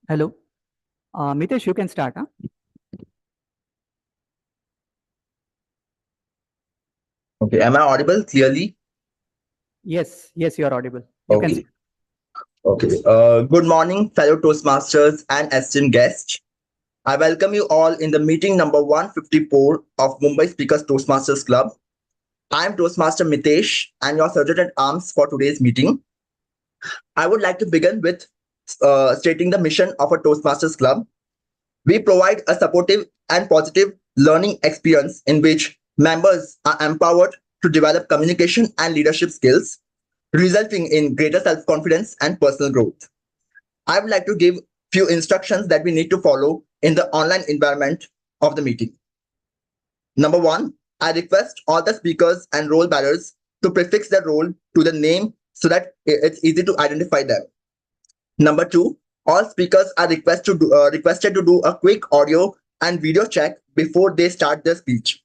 Hello. Mitesh, you can start. Huh? Okay, am I audible clearly? Yes, you are audible. You can. Okay, okay. Good morning, fellow Toastmasters and esteemed guests. I welcome you all in the meeting number 154 of Mumbai Speakers Toastmasters Club. I am Toastmaster Mitesh and your sergeant at arms for today's meeting. I would like to begin with stating the mission of a Toastmasters Club. We provide a supportive and positive learning experience in which members are empowered to develop communication and leadership skills, resulting in greater self-confidence and personal growth. I would like to give few instructions that we need to follow in the online environment of the meeting. Number one, I request all the speakers and role bearers to prefix their role to the name so that it's easy to identify them. Number two, all speakers are requested to do a quick audio and video check before they start their speech.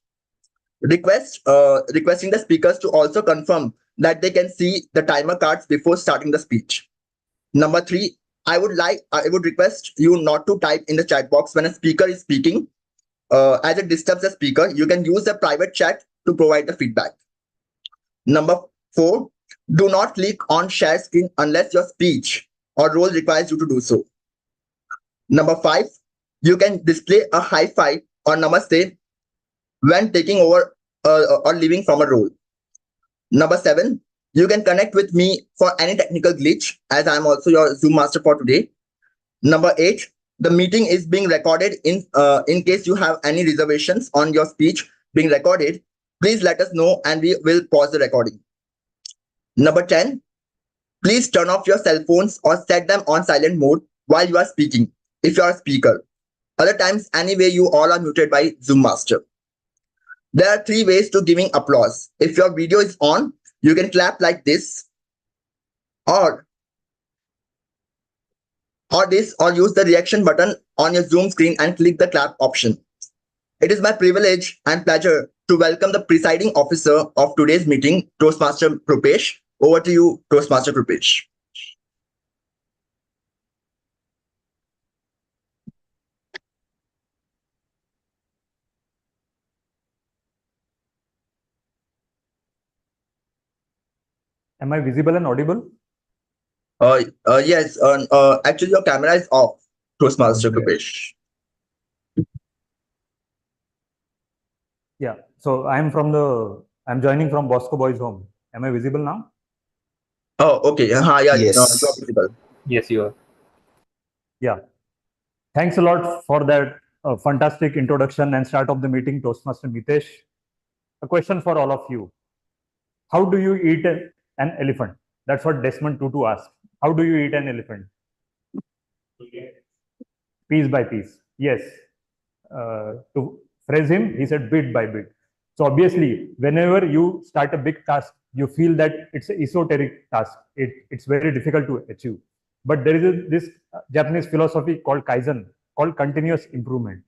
Requesting the speakers to also confirm that they can see the timer cards before starting the speech. Number three, I would request you not to type in the chat box when a speaker is speaking, as it disturbs the speaker. You can use the private chat to provide the feedback. Number four, do not click on share screen unless your speech or role requires you to do so. Number five, you can display a high five or namaste when taking over or leaving from a role. Number seven, you can connect with me for any technical glitch, as I am also your Zoom master for today. Number eight, the meeting is being recorded in case you have any reservations on your speech being recorded. Please let us know and we will pause the recording. Number 10, please turn off your cell phones or set them on silent mode while you are speaking if you are a speaker. Other times, anyway, you all are muted by Zoom Master. There are three ways to giving applause. If your video is on, you can clap like this, or or use the reaction button on your Zoom screen and click the clap option. It is my privilege and pleasure to welcome the presiding officer of today's meeting, Toastmaster Krupesh. Over to you, Toastmaster Krupesh. Am I visible and audible? Yes, actually your camera is off, Toastmaster Krupesh. Yeah. So I'm joining from Bosco Boys Home. Am I visible now? Oh, okay. Yeah, you are Yes. visible. Yes, you are. Yeah. Thanks a lot for that fantastic introduction and start of the meeting, Toastmaster Mitesh. A question for all of you. How do you eat an elephant? That's what Desmond Tutu asked. How do you eat an elephant? Piece by piece. Yes. To phrase him, he said bit by bit. So obviously, whenever you start a big task, you feel that it's an esoteric task. It's very difficult to achieve. But there is this Japanese philosophy called Kaizen, called continuous improvement.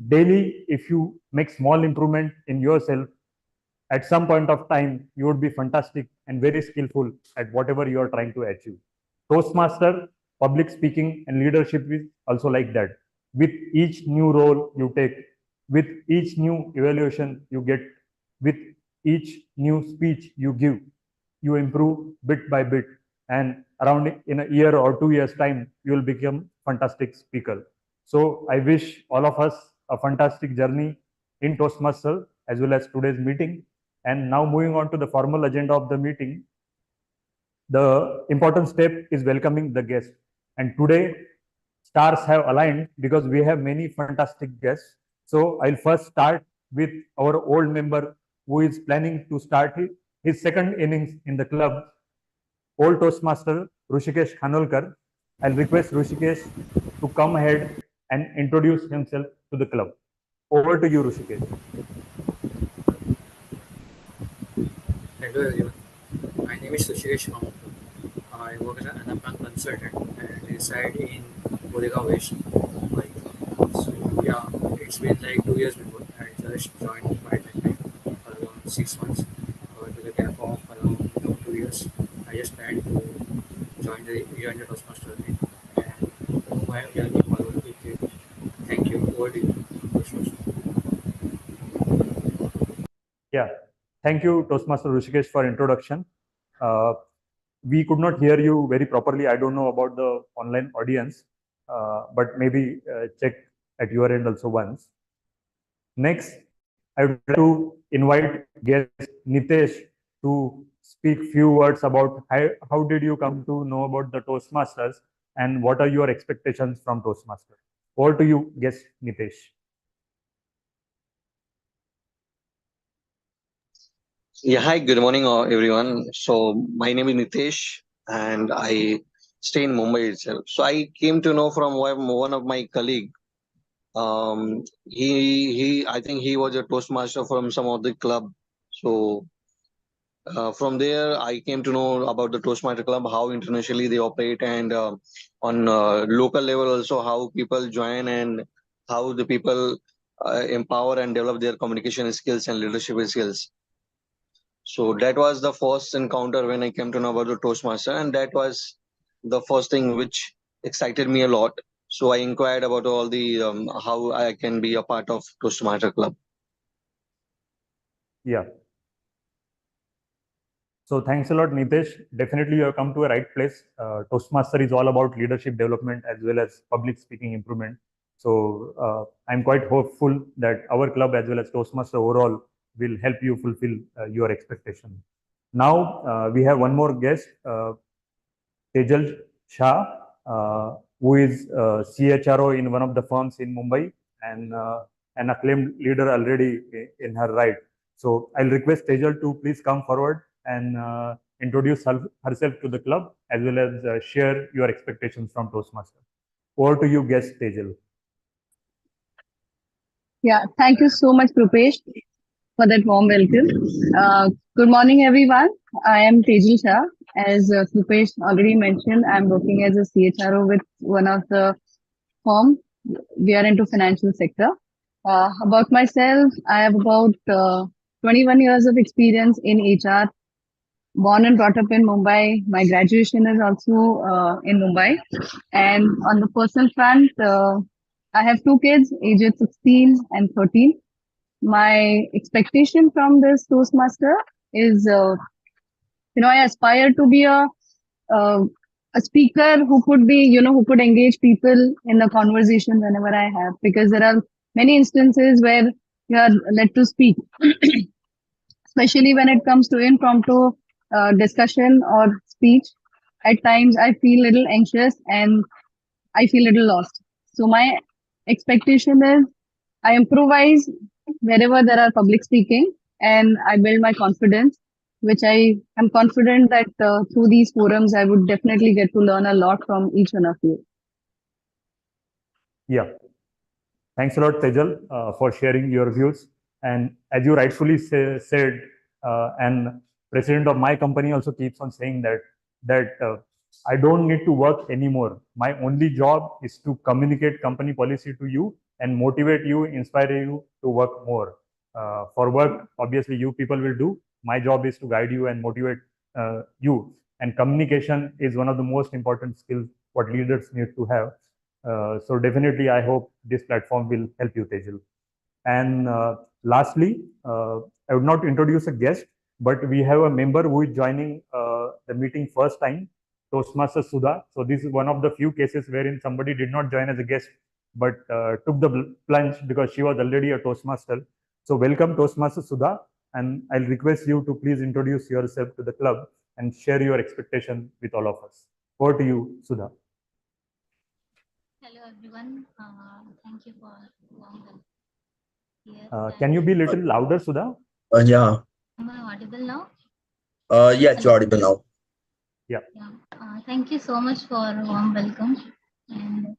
Daily, if you make small improvement in yourself, at some point of time, you would be fantastic and very skillful at whatever you are trying to achieve. Toastmaster, public speaking, and leadership is also like that. With each new role you take, with each new evaluation you get, with each new speech you give, you improve bit by bit. And around in a year or 2 years' time, you will become fantastic speaker. So I wish all of us a fantastic journey in Toastmaster as well as today's meeting. And now moving on to the formal agenda of the meeting, the important step is welcoming the guest. And today, stars have aligned because we have many fantastic guests. So I'll first start with our old member who is planning to start his second innings in the club, old Toastmaster Rushikesh Khanolkar. I'll request Rushikesh to come ahead and introduce himself to the club. Over to you, Rushikesh. Hello everyone, my name is Sushresh Kamakar. I work as an unemployed consultant and reside in Goregaon West, Mumbai. So yeah, it's been like 2 years before I just joined by that time for around 6 months. With a gap of around 2 years, I just planned to join the Toastmaster again. And who I am over to you, Prashant. Yeah, thank you, Toastmaster Rishikesh, for introduction. We could not hear you very properly. I don't know about the online audience, but maybe check at your end also once. Next, I would like to invite guest Nitesh to speak few words about how did you come to know about the Toastmasters and what are your expectations from Toastmasters. Over to you, guest Nitesh. Yeah, hi, good morning, everyone. So, my name is Nitesh, and I stay in Mumbai itself. So, I came to know from one of my colleague. I think he was a Toastmaster from some of the club. So, from there, I came to know about the Toastmaster Club, how internationally they operate, and on local level also how people join and how the people empower and develop their communication skills and leadership skills. So that was the first encounter when I came to know about the Toastmaster, and that was the first thing which excited me a lot. So I inquired about all the how I can be a part of Toastmaster Club. Yeah. So thanks a lot, Nitesh. Definitely, you have come to a right place. Toastmaster is all about leadership development as well as public speaking improvement. So I'm quite hopeful that our club as well as Toastmaster overall will help you fulfill your expectation. Now we have one more guest, Tejal Shah, who is CHRO in one of the firms in Mumbai and an acclaimed leader already in her right. So I'll request Tejal to please come forward and introduce herself to the club as well as share your expectations from Toastmaster. Over to you, guest Tejal. Yeah, thank you so much, Rupesh, for that warm welcome. Good morning, everyone. I am Tejal Shah. As Rupesh already mentioned, I'm working as a CHRO with one of the firm. We are into financial sector. About myself, I have about 21 years of experience in HR. Born and brought up in Mumbai. My graduation is also in Mumbai. And on the personal front, I have two kids, aged 16 and 13. My expectation from this Toastmaster is, I aspire to be a speaker who could be, who could engage people in the conversation whenever I have, because there are many instances where you are led to speak, especially when it comes to impromptu discussion or speech. At times, I feel a little anxious and I feel a little lost. So my expectation is I improvise wherever there are public speaking and I build my confidence, which I am confident that through these forums, I would definitely get to learn a lot from each one of you. Yeah. Thanks a lot, Tejal, for sharing your views. And as you rightfully said, and president of my company also keeps on saying that I don't need to work anymore. My only job is to communicate company policy to you and motivate you, inspire you to work more. For work, obviously, you people will do. My job is to guide you and motivate you. And communication is one of the most important skills what leaders need to have. So definitely, I hope this platform will help you, Tejal. And lastly, I would not introduce a guest, but we have a member who is joining the meeting first time, Toastmaster Sudha. So this is one of the few cases wherein somebody did not join as a guest, but took the plunge because she was already a Toastmaster. So welcome, Toastmaster Sudha, and I'll request you to please introduce yourself to the club and share your expectation with all of us. Over to you, Sudha. Hello everyone. Thank you for warm welcome. Can you be a little louder, Sudha? Yeah. Am I audible now? Yes, you're audible now. Yeah. Thank you so much for warm welcome. And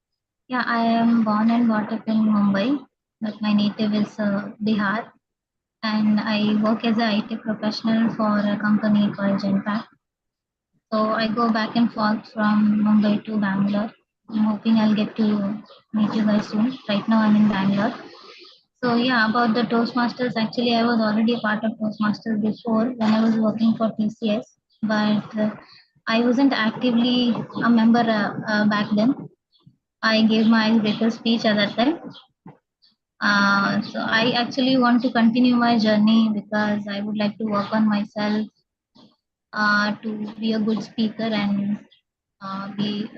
yeah, I am born and brought up in Mumbai, but my native is Bihar, and I work as an IT professional for a company called Genpact. So I go back and forth from Mumbai to Bangalore. I'm hoping I'll get to meet you guys soon. Right now I'm in Bangalore. So yeah, about the Toastmasters, actually I was already a part of Toastmasters before when I was working for TCS, but I wasn't actively a member back then. I gave my icebreaker speech at that time. So I actually want to continue my journey because I would like to work on myself to be a good speaker and be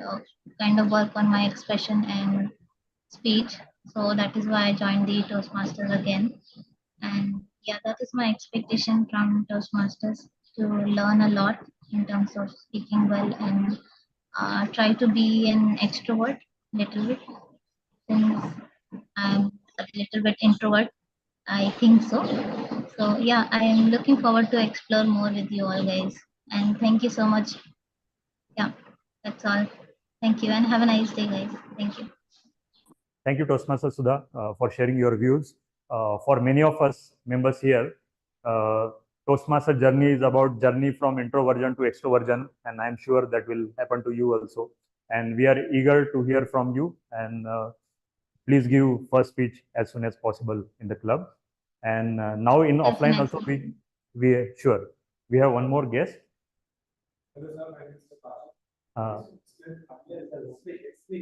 kind of work on my expression and speech. So that is why I joined the Toastmasters again. And yeah, that is my expectation from Toastmasters, to learn a lot in terms of speaking well and try to be an extrovert little bit, since I'm a little bit introvert. I think so. So yeah, I am looking forward to explore more with you all guys. And thank you so much. Yeah, that's all. Thank you and have a nice day, guys. Thank you. Thank you, Toastmaster Sudha, for sharing your views. For many of us members here, Toastmaster journey is about journey from introversion to extroversion, and I'm sure that will happen to you also. And we are eager to hear from you. And please give first speech as soon as possible in the club. And now in offline also, we sure we have one more guest.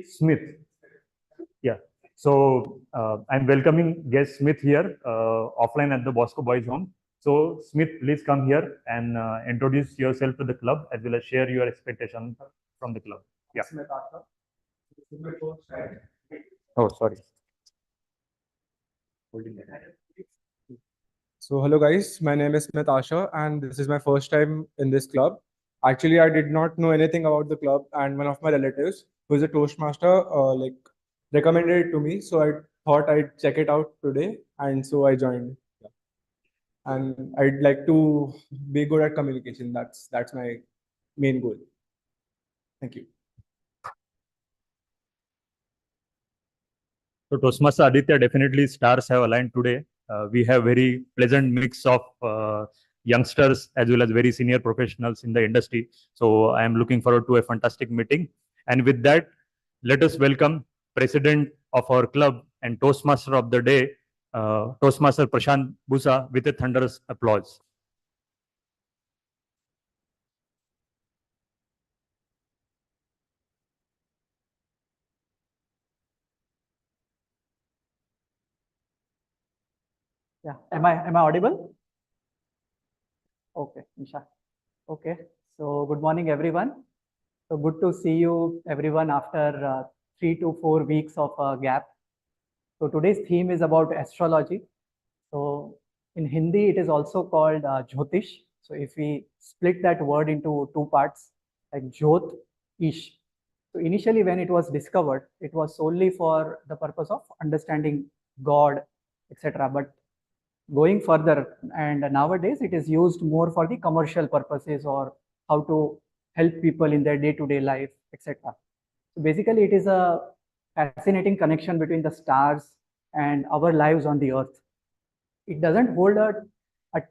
Smith. Yeah. So I'm welcoming guest Smith here offline at the Bosco Boys Home. So Smith, please come here and introduce yourself to the club as well as share your expectation from the club. Yeah. Oh, sorry. So hello guys, my name is Smith Asha and this is my first time in this club. Actually, I did not know anything about the club, and one of my relatives who is a Toastmaster recommended it to me. So I thought I'd check it out today, and so I joined. Yeah. And I'd like to be good at communication. That's my main goal. Thank you. So Toastmaster Aditya, definitely stars have aligned today. We have very pleasant mix of youngsters as well as very senior professionals in the industry. So I am looking forward to a fantastic meeting. And with that, let us welcome President of our club and Toastmaster of the day, Toastmaster Prashant Busa, with a thunderous applause. Yeah. Am I audible? Okay, Nisha. Okay. So good morning, everyone. So good to see you, everyone, after 3 to 4 weeks of gap. So today's theme is about astrology. So in Hindi, it is also called Jyotish. So if we split that word into two parts, like Jyot, Ish. So initially, when it was discovered, it was solely for the purpose of understanding God, etc. But going further, and nowadays it is used more for the commercial purposes or how to help people in their day-to-day life, etc. So basically, it is a fascinating connection between the stars and our lives on the earth. It doesn't hold a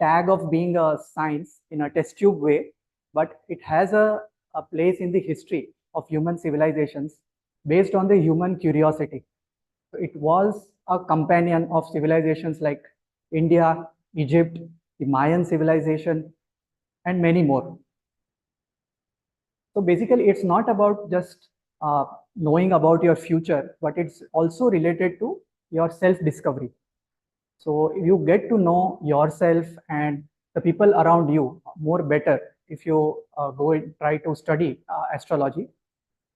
tag of being a science in a test tube way, but it has a place in the history of human civilizations based on the human curiosity. So it was a companion of civilizations like India, Egypt, the Mayan civilization, and many more. So basically, it's not about just knowing about your future, but it's also related to your self-discovery. So you get to know yourself and the people around you more better if you go and try to study astrology,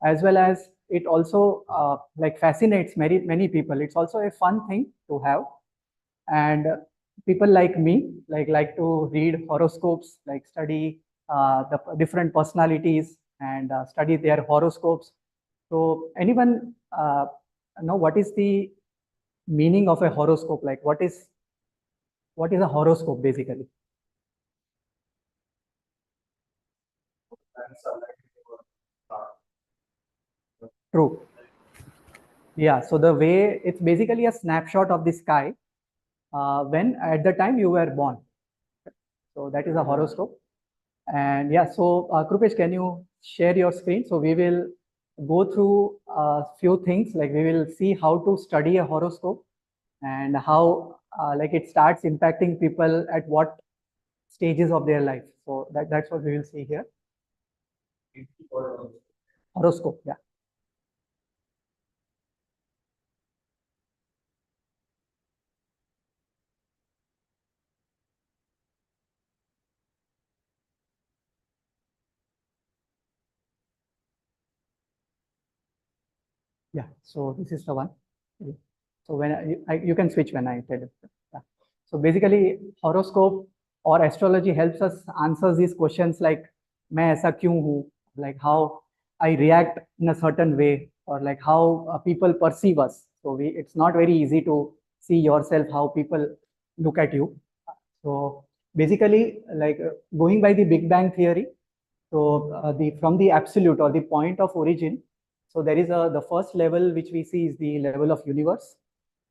as well as it also like fascinates many people. It's also a fun thing to have, and people like me like to read horoscopes, like study the different personalities and study their horoscopes. So anyone know what is the meaning of a horoscope? Like what is a horoscope basically? True. Yeah, so the way it's basically a snapshot of the sky when at the time you were born. So that is a horoscope. And yeah, so Krupesh, can you share your screen? So we will go through a few things, like we will see how to study a horoscope and how like it starts impacting people at what stages of their life. So that's what we will see here. Horoscope, yeah. Yeah, so this is the one. So when you can switch when I tell you. Yeah. So basically, horoscope or astrology helps us answer these questions like, मैं ऐसा क्यों हूँ? Like how I react in a certain way, or like how people perceive us. So it's not very easy to see yourself, how people look at you. So basically, like going by the Big Bang theory, so from the absolute or the point of origin, so there is the first level which we see is the level of universe,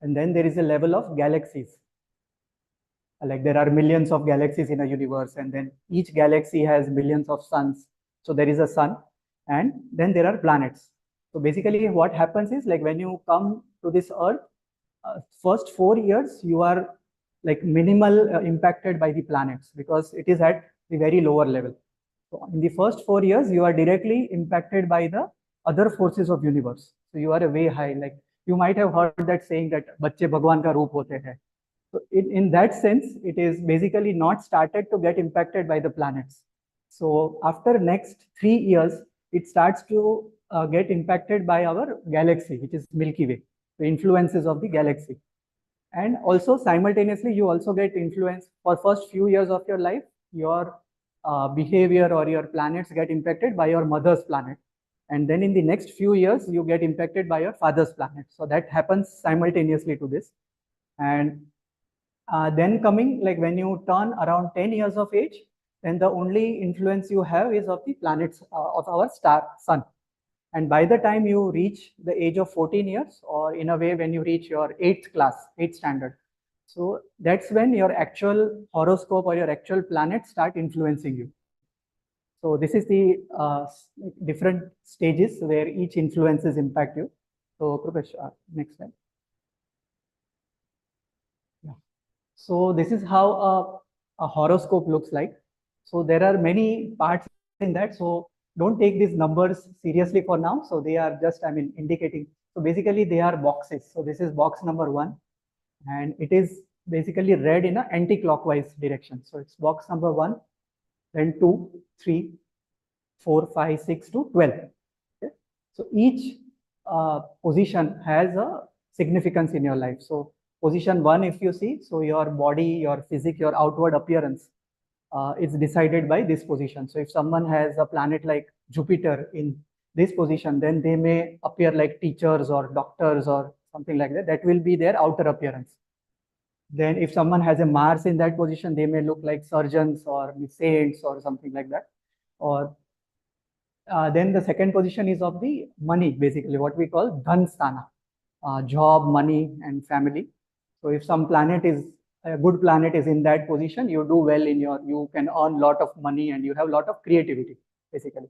and then there is a level of galaxies. Like there are millions of galaxies in a universe, and then each galaxy has millions of suns. So there is a sun, and then there are planets. So basically, what happens is like when you come to this Earth, first 4 years you are like minimal impacted by the planets because it is at the very lower level. So in the first 4 years, you are directly impacted by the other forces of universe. So you are a way high. Like you might have heard that saying that बच्चे भगवान का रूप होते हैं. So in that sense, it is basically not started to get impacted by the planets. So after next 3 years, it starts to get impacted by our galaxy, which is Milky Way, the influences of the galaxy. And also simultaneously, you also get influence for first few years of your life, your behavior or your planets get impacted by your mother's planet. And then in the next few years, you get impacted by your father's planet. So that happens simultaneously to this. And then coming, like when you turn around 10 years of age, then the only influence you have is of the planets of our star sun. And by the time you reach the age of 14 years, or in a way when you reach your 8th class, 8th standard, so that's when your actual horoscope or your actual planets start influencing you. So this is the different stages where each influences impact you. So Krupesh, next slide. Yeah. So this is how a horoscope looks like. So there are many parts in that. So don't take these numbers seriously for now. So they are just, I mean, indicating. So basically they are boxes. So this is box number 1, and it is basically read in an anti-clockwise direction. So it's box number 1, then 2, 3, 4, 5, 6 to 12. Okay? So each position has a significance in your life. So position 1, if you see, so your body, your physique, your outward appearance is decided by this position. So if someone has a planet like Jupiter in this position, then they may appear like teachers or doctors or something like that. That will be their outer appearance. Then if someone has a Mars in that position, they may look like surgeons or saints or something like that. Or then the second position is of the money, basically what we call dhan sthana, job, money, and family. So if some planet is a good planet is in that position, you do well in your, you can earn a lot of money and you have a lot of creativity, basically.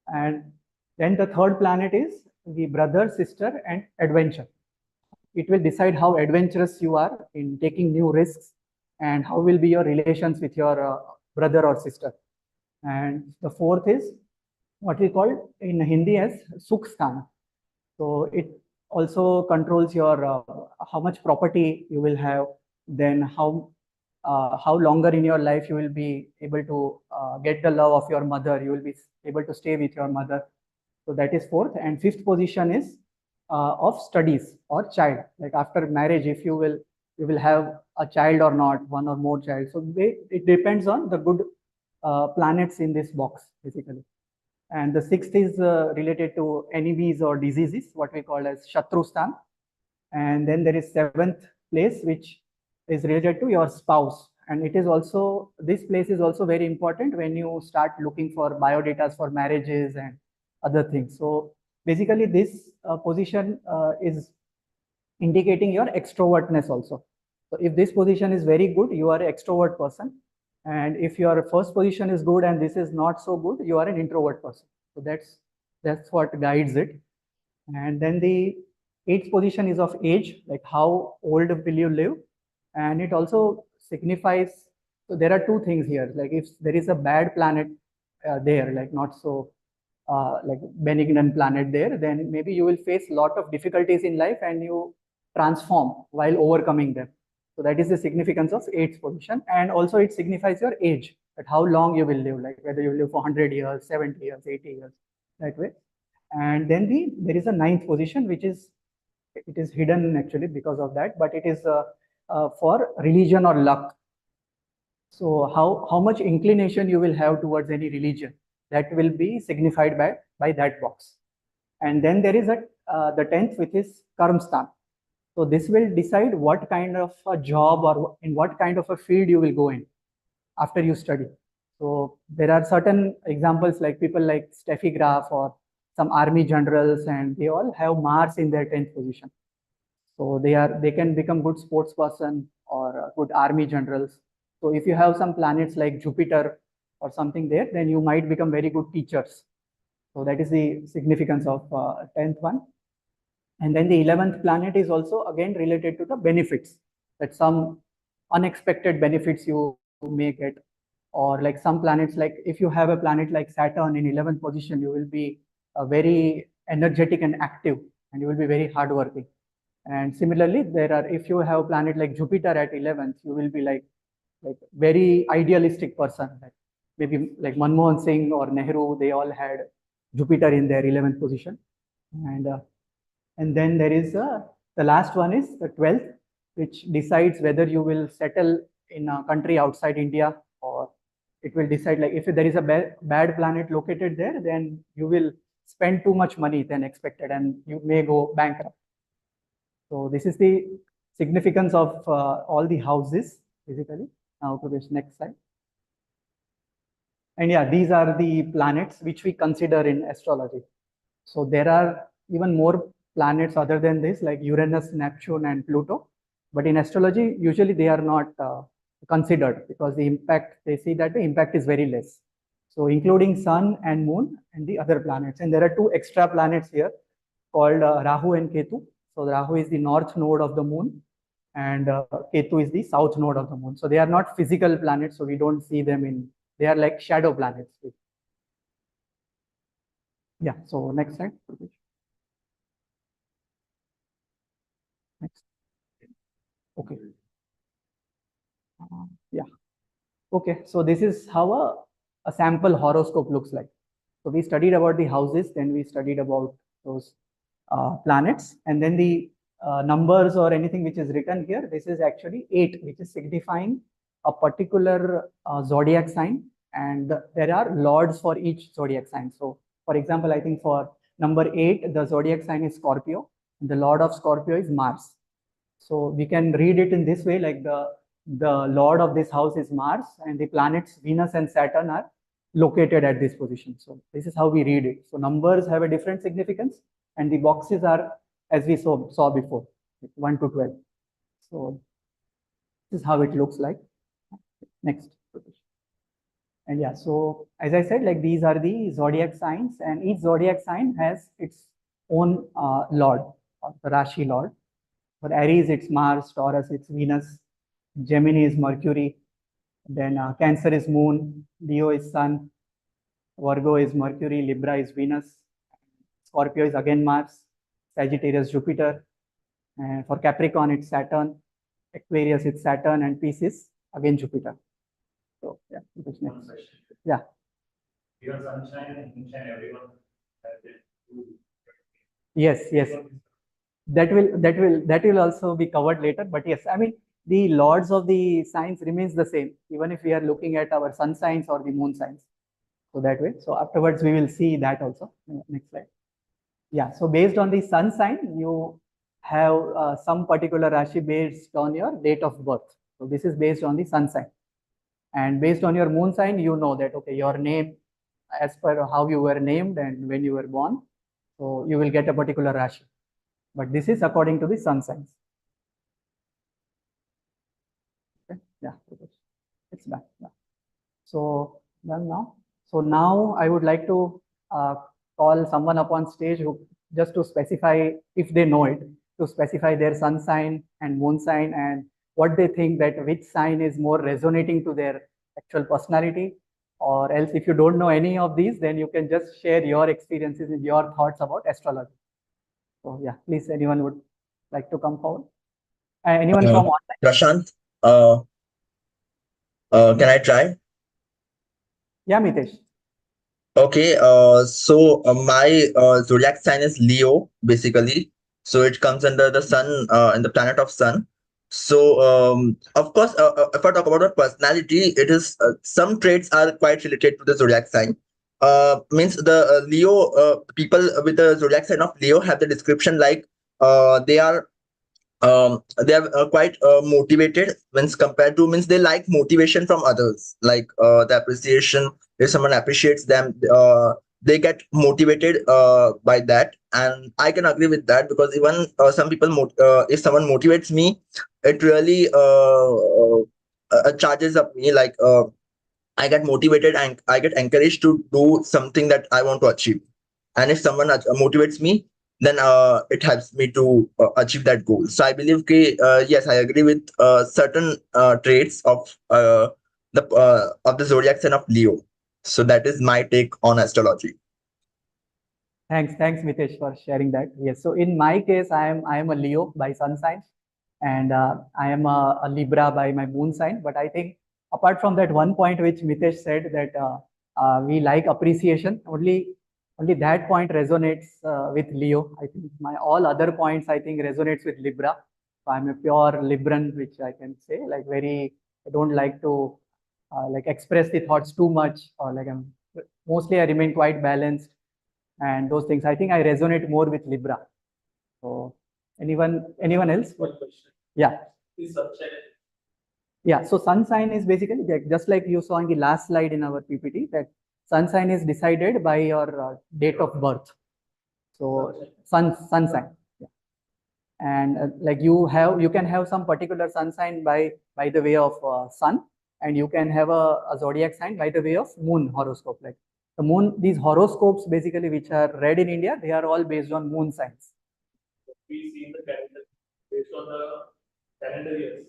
And then the third planet is the brother, sister, and adventure. It will decide how adventurous you are in taking new risks and how will be your relations with your brother or sister. And the fourth is what we call in Hindi as Sukh Sthana. So it also controls your how much property you will have, then how longer in your life you will be able to get the love of your mother, you will be able to stay with your mother. So that is fourth. And fifth position is of studies or child. Like after marriage, if you will have a child or not, one or more child. So it depends on the good planets in this box, basically. And the sixth is related to enemies or diseases, what we call as Shatrustan. And then there is seventh place, which is related to your spouse. And it is also, this place is also very important when you start looking for biodatas for marriages and other things. So basically this position is indicating your extrovertness also. So if this position is very good, you are an extrovert person. And if your first position is good and this is not so good, you are an introvert person. So that's what guides it. And then the eighth position is of age, like how old will you live? And it also signifies, so there are two things here. Like if there is a bad planet there, like not so like benignant planet there, then maybe you will face a lot of difficulties in life and you transform while overcoming them. So that is the significance of eighth position. And also it signifies your age, that how long you will live, like whether you live for 100 years, 70 years, 80 years, that way. And then there is a ninth position, which is, it is hidden actually because of that, but it is for religion or luck. So how much inclination you will have towards any religion, that will be signified by that box. And then there is the 10th, which is karma sthan. So this will decide what kind of a job or in what kind of a field you will go in after you study. So there are certain examples like people like Steffi Graf or some army generals, and they all have Mars in their 10th position. So they can become good sports person or good army generals. So if you have some planets like Jupiter or something there, then you might become very good teachers. So that is the significance of 10th one. And then the 11th planet is also again related to the benefits, that some unexpected benefits you may get, or like some planets, like if you have a planet like Saturn in 11th position, you will be very energetic and active, and you will be very hardworking. And similarly, if you have a planet like Jupiter at 11th, you will be like very idealistic person. Like maybe like Manmohan Singh or Nehru, they all had Jupiter in their 11th position. And then there is the last one is the 12th, which decides whether you will settle in a country outside India, or it will decide, like if there is a bad planet located there, then you will spend too much money than expected and you may go bankrupt. So this is the significance of all the houses basically. Now to this next slide. And yeah, these are the planets which we consider in astrology. So there are even more planets other than this, like Uranus, Neptune, and Pluto. But in astrology, usually they are not considered because the impact, they see that the impact is very less. So including Sun and Moon and the other planets. And there are two extra planets here called Rahu and Ketu. So Rahu is the north node of the Moon, and Ketu is the south node of the Moon. So they are not physical planets, so we don't see them in, they are like shadow planets. Yeah, so next slide. Next. Okay. Yeah. Okay, so this is how a sample horoscope looks like. So we studied about the houses, then we studied about those planets, and then the numbers or anything which is written here, this is actually 8, which is signifying a particular zodiac sign, and there are lords for each zodiac sign. So for example, I think for number 8, the zodiac sign is Scorpio, and the lord of Scorpio is Mars. So we can read it in this way, like the lord of this house is Mars, and the planets Venus and Saturn are located at this position. So this is how we read it. So numbers have a different significance, and the boxes are, as we saw before, 1 to 12. So this is how it looks like. Next. And yeah, so as I said, like these are the zodiac signs, and each zodiac sign has its own lord, or the Rashi lord. For Aries, it's Mars. Taurus, it's Venus. Gemini is Mercury. Then Cancer is Moon. Leo is Sun. Virgo is Mercury. Libra is Venus. Scorpio is again Mars. Sagittarius, Jupiter. And for Capricorn, it's Saturn. Aquarius, it's Saturn. And Pisces, again Jupiter. So yeah, next. Yeah. Your sunshine and moonshine, everyone has it. Yes, yes. That will also be covered later. But yes, I mean, the lords of the signs remains the same, even if we are looking at our sun signs or the moon signs. So that way. So afterwards, we will see that also. Next slide. Yeah. So based on the sun sign, you have some particular Rashi based on your date of birth. So this is based on the sun sign. And based on your moon sign, you know that, okay, your name, as per how you were named and when you were born, so you will get a particular Rashi. But this is according to the sun signs. Okay. Yeah, it's back. Yeah. So done now. So now I would like to call someone up on stage who just to specify, if they know it, to specify their sun sign and moon sign and what they think that which sign is more resonating to their actual personality. Or else if you don't know any of these, then you can just share your experiences and your thoughts about astrology. So yeah, please, anyone would like to come forward? Anyone from online? Prashant, can I try? Yeah, Mitesh. Okay, so my zodiac sign is Leo, basically. So it comes under the sun and the planet of sun. So of course, if I talk about the personality, it is some traits are quite related to the zodiac sign. Means the Leo people with the zodiac sign of Leo have the description like they are they are quite motivated when compared to means they like motivation from others like the appreciation if someone appreciates them they get motivated by that, and I can agree with that because even some people if someone motivates me it really charges up me like I get motivated and I get encouraged to do something that I want to achieve. And if someone motivates me, then it helps me to achieve that goal. So I believe, yes, I agree with certain traits of the zodiac sign of Leo. So that is my take on astrology. Thanks, Mitesh, for sharing that. Yes, so in my case, I am a Leo by sun sign, and I am a Libra by my moon sign. But I think apart from that one point which Mitesh said that we like appreciation, only that point resonates with Leo. I think my all other points I think resonates with Libra. So I'm a pure Libran, which I can say like very. I don't like to like express the thoughts too much, or like I'm mostly I remain quite balanced and those things. I think I resonate more with Libra. So anyone else? Yeah. Yeah, so sun sign is basically just like you saw in the last slide in our PPT, that sun sign is decided by your date of birth. So sun sign. Yeah. And like you can have some particular sun sign by the way of sun, and you can have a zodiac sign by the way of moon horoscope. Like the moon, these horoscopes basically which are read in India, they are all based on moon signs. We see in the calendar based on the calendar years.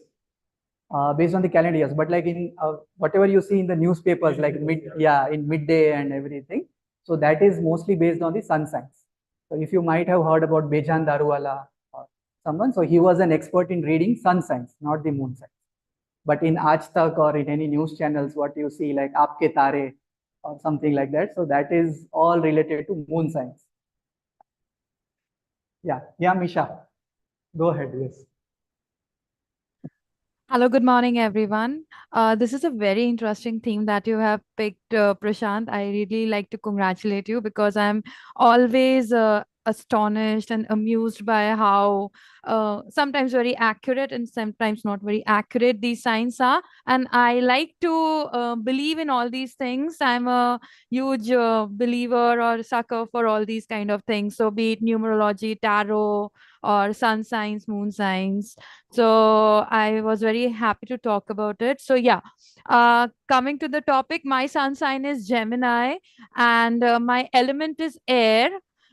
Based on the calendar years, but like in whatever you see in the newspapers, like in midday and everything. So that is mostly based on the sun signs. So if you might have heard about Bejan Daruwala or someone, so he was an expert in reading sun signs, not the moon signs. But in Aaj Tak or in any news channels, what you see like Aapke Tare or something like that. So that is all related to moon signs. Yeah, Misha, go ahead. Yes. Hello, good morning, everyone. This is a very interesting theme that you have picked, Prashant. I really like to congratulate you because I'm always astonished and amused by how sometimes very accurate and sometimes not very accurate these signs are. And I like to believe in all these things. I'm a huge believer or sucker for all these kind of things. So, be it numerology, tarot, or sun signs, moon signs. So I was very happy to talk about it. So yeah, coming to the topic, my sun sign is Gemini, and my element is air.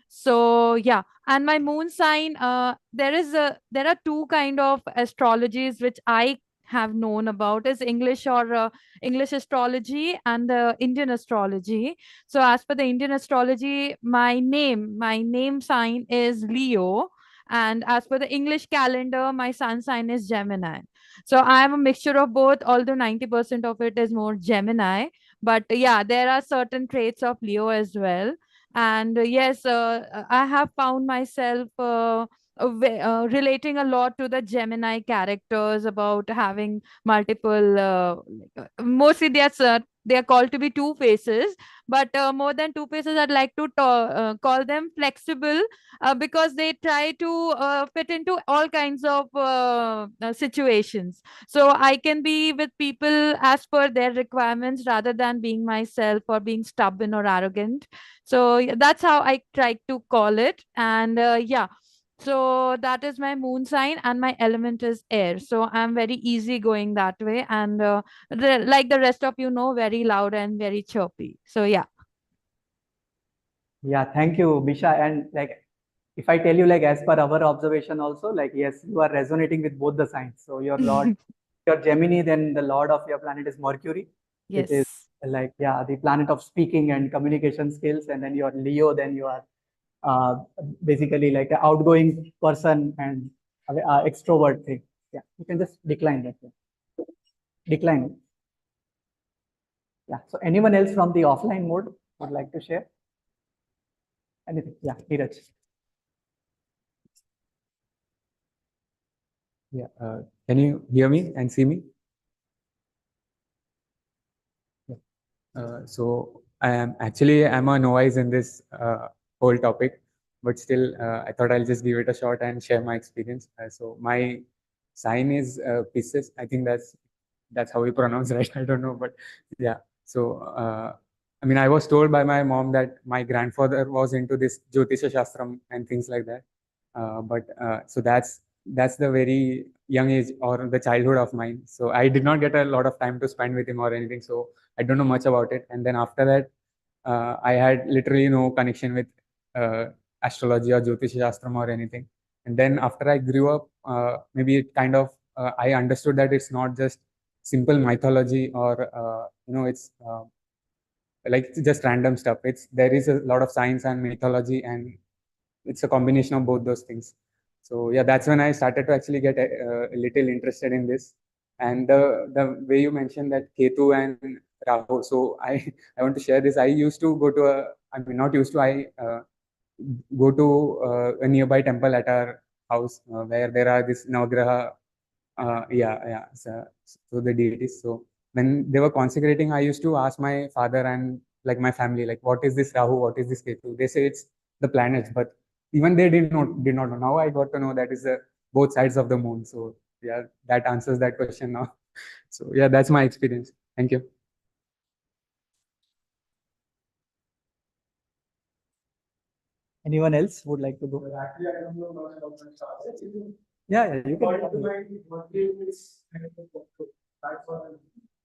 So yeah, and my moon sign, there are two kind of astrologies which I have known about is English or English astrology and Indian astrology. So as per the Indian astrology, my name sign is Leo, and as per the English calendar, my sun sign is Gemini. So I am a mixture of both, although 90% of it is more Gemini. But yeah, there are certain traits of Leo as well. And yes, I have found myself relating a lot to the Gemini characters about having multiple, mostly they are called to be two faces, but more than two faces, I'd like to call them flexible because they try to fit into all kinds of situations. So I can be with people as per their requirements rather than being myself or being stubborn or arrogant. So yeah, that's how I try to call it. And yeah. So that is my moon sign, and my element is air. So I'm very easy going that way, and like the rest of you know, very loud and very chirpy. So yeah. Yeah, thank you, Bisha. And like, if I tell you, like, as per our observation also, like, yes, you are resonating with both the signs. So your Lord, your Gemini, then the Lord of your planet is Mercury, which is Yes. like, yeah, the planet of speaking and communication skills. And then your Leo, then you are uh, basically like an outgoing person and extrovert thing. Yeah, you can just decline that. Decline it. Yeah. So anyone else from the offline mode? would like to share? Anything? Yeah, Neeraj. Yeah. Can you hear me and see me? Yeah. So I'm a novice in this whole topic, but still I thought I'll just give it a shot and share my experience. So my sign is Pisces. I think that's how we pronounce right. I don't know, but yeah. So I mean, I was told by my mom that my grandfather was into this Jyotisha Shastram and things like that. So that's the very young age or the childhood of mine. So I did not get a lot of time to spend with him or anything. So I don't know much about it. And then after that, I had literally no connection with astrology or Jyotish Shastram or anything. And then after I grew up, maybe it kind of I understood that it's not just simple mythology or it's like just random stuff. There is a lot of science and mythology, and it's a combination of both those things. So yeah, that's when I started to actually get a little interested in this. And the way you mentioned that Ketu and Rahu, so I want to share this. I used to go to I mean not used to, I go to a nearby temple at our house where there are this Navagraha, so the deities. So when they were consecrating, I used to ask my father and like my family, like, what is this Rahu? What is this Ketu? They say it's the planets, but even they did not know. Now I got to know that is both sides of the moon. So yeah, that answers that question now. So yeah, that's my experience. Thank you. Anyone else would like to go? Actually, I don't know much about my stars. Yeah, you can.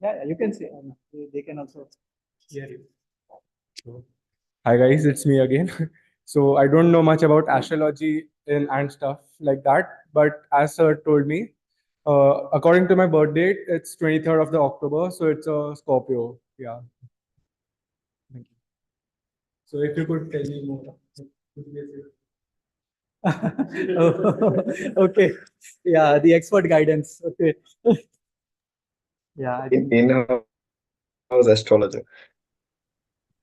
Yeah, you can say. They can also hear you. Hi guys, it's me again. So I don't know much about astrology and stuff like that, but as sir told me, according to my birth date, it's 23rd of the October, so it's a Scorpio. Yeah. Thank you. So if you could tell me more. Okay. Yeah, the expert guidance. Okay. Yeah, I think. In-house astrologer.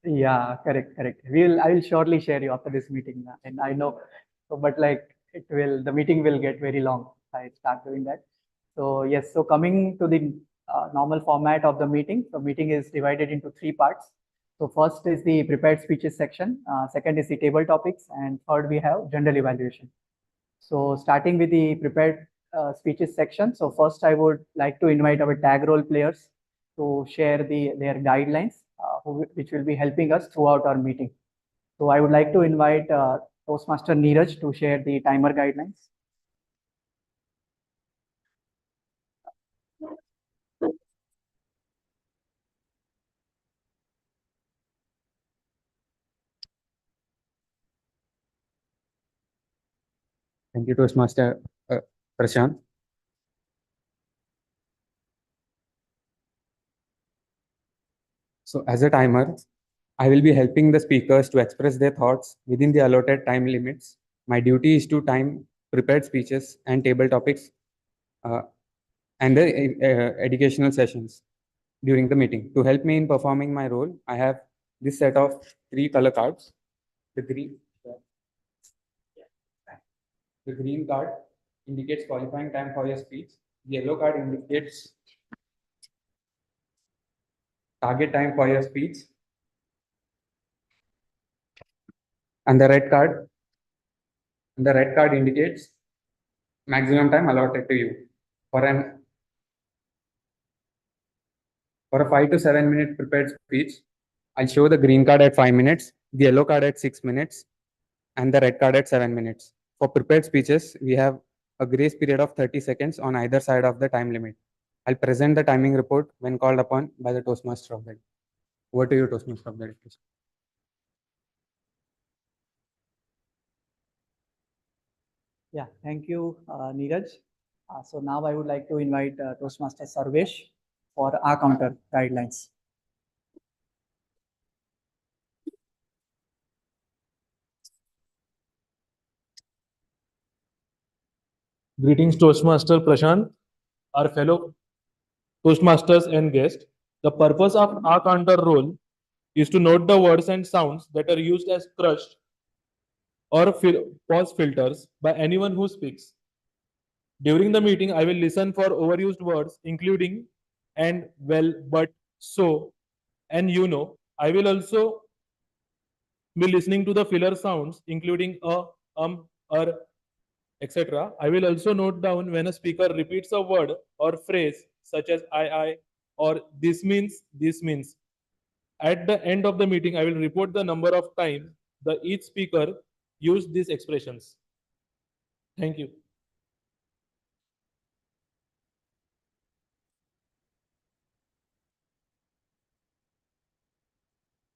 Yeah, correct. I will surely share you after this meeting. And I know, so, but like the meeting will get very long. I start doing that. So yes, so coming to the normal format of the meeting. So meeting is divided into three parts. So first is the prepared speeches section. Second is the table topics, and third we have general evaluation. So starting with the prepared speeches section. So first I would like to invite our tag role players to share their guidelines, which will be helping us throughout our meeting. So I would like to invite Toastmaster Neeraj to share the timer guidelines. Thank you, Toastmaster Prashant. So as a timer, I will be helping the speakers to express their thoughts within the allotted time limits. My duty is to time prepared speeches and table topics and the educational sessions during the meeting. To help me in performing my role, I have this set of 3 color cards. The green card indicates qualifying time for your speech. The yellow card indicates target time for your speech. And the red card indicates maximum time allotted to you. For a 5 to 7 minute prepared speech, I'll show the green card at 5 minutes, the yellow card at 6 minutes, and the red card at 7 minutes. For prepared speeches, we have a grace period of 30 seconds on either side of the time limit. I'll present the timing report when called upon by the Toastmaster of the day. Over to you, Toastmaster of the day. Yeah, thank you, Neeraj. So now I would like to invite Toastmaster Sarvesh for our counter guidelines. Greetings, Toastmaster Prashant, our fellow Toastmasters and guests. The purpose of our counter role is to note the words and sounds that are used as crushed or pause filters by anyone who speaks. During the meeting, I will listen for overused words, including and, well, but, so, and you know. I will also be listening to the filler sounds, including etc. I will also note down when a speaker repeats a word or phrase such as I, or this means, this means. At the end of the meeting, I will report the number of times each speaker used these expressions. Thank you.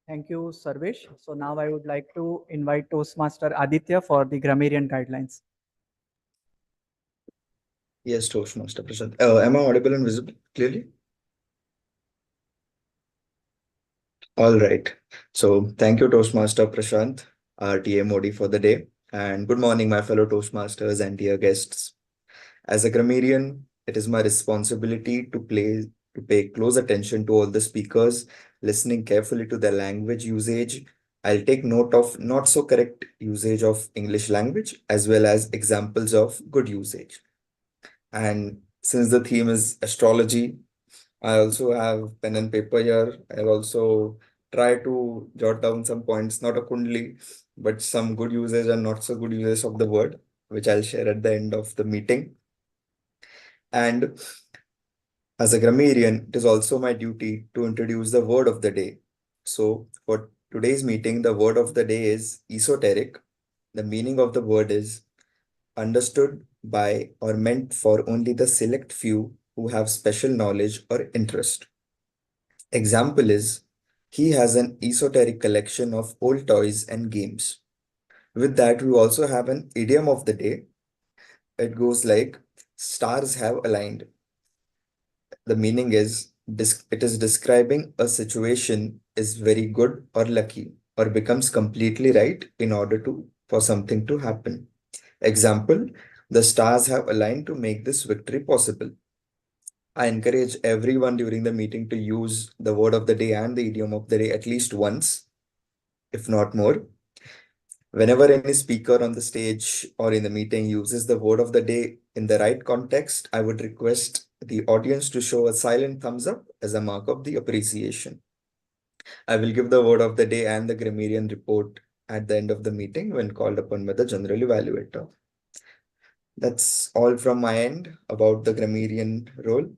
Thank you, Sarvesh. So now I would like to invite Toastmaster Aditya for the grammarian guidelines. Yes, Toastmaster Prashant. Am I audible and visible clearly? All right. So thank you, Toastmaster Prashant, our TMoD for the day. And good morning, my fellow Toastmasters and dear guests. As a grammarian, it is my responsibility to pay close attention to all the speakers, listening carefully to their language usage. I'll take note of not so correct usage of English language as well as examples of good usage. And since the theme is astrology, I also have pen and paper here. I'll also try to jot down some points, not a kundli, but some good usage and not so good usage of the word, which I'll share at the end of the meeting. And as a grammarian, it is also my duty to introduce the word of the day. So for today's meeting, the word of the day is esoteric. The meaning of the word is understood by or meant for only the select few who have special knowledge or interest. Example is, he has an esoteric collection of old toys and games. With that, we also have an idiom of the day. It goes like, stars have aligned. The meaning is, it is describing a situation is very good or lucky or becomes completely right in order for something to happen. Example, the stars have aligned to make this victory possible. I encourage everyone during the meeting to use the word of the day and the idiom of the day at least once, if not more. Whenever any speaker on the stage or in the meeting uses the word of the day in the right context, I would request the audience to show a silent thumbs up as a mark of the appreciation. I will give the word of the day and the grammarian report at the end of the meeting when called upon by the general evaluator. That's all from my end about the grammarian role.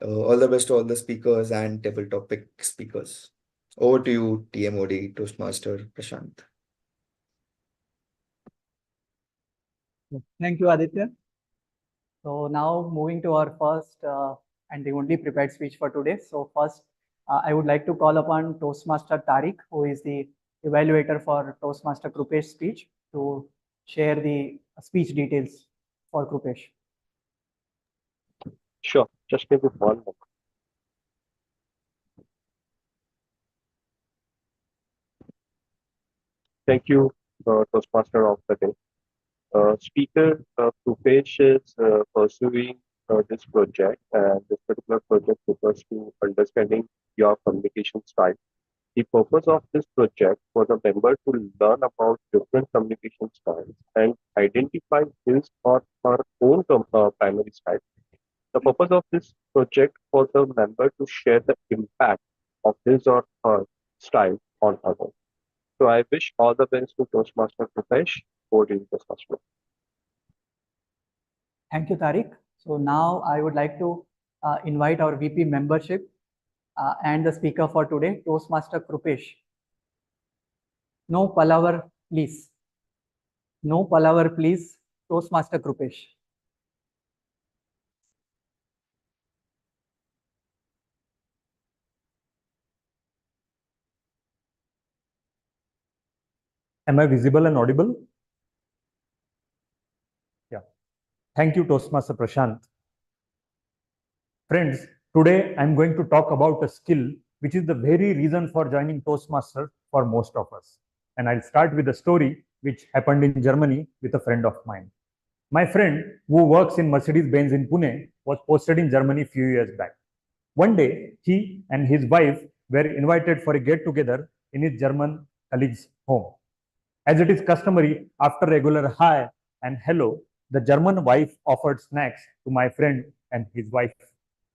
All the best to all the speakers and table topic speakers. Over to you, TMoD, Toastmaster Prashant. Thank you, Aditya. So now moving to our first and the only prepared speech for today. So first, I would like to call upon Toastmaster Tariq, who is the evaluator for Toastmaster Krupesh's speech, to share the speech details for Krupesh. Sure, just give me one moment. Thank you, Toastmaster of the day. Speaker Krupesh is pursuing this project, and this particular project refers to understanding your communication style. The purpose of this project was a member to learn about different communication styles and identify his or her own primary style. The purpose of this project was the member to share the impact of his or her style on others. So I wish all the best to Toastmaster Krupesh for doing this assessment. Thank you, Tariq. So now I would like to invite our VP membership and the speaker for today, Toastmaster Krupesh. No palaver, please. No palaver, please, Toastmaster Krupesh. Am I visible and audible? Yeah. Thank you, Toastmaster Prashant. Friends, today I'm going to talk about a skill which is the very reason for joining Toastmaster for most of us. And I'll start with a story which happened in Germany with a friend of mine. My friend, who works in Mercedes-Benz in Pune, was posted in Germany a few years back. One day, he and his wife were invited for a get-together in his German colleague's home. As it is customary, after regular hi and hello, the German wife offered snacks to my friend and his wife.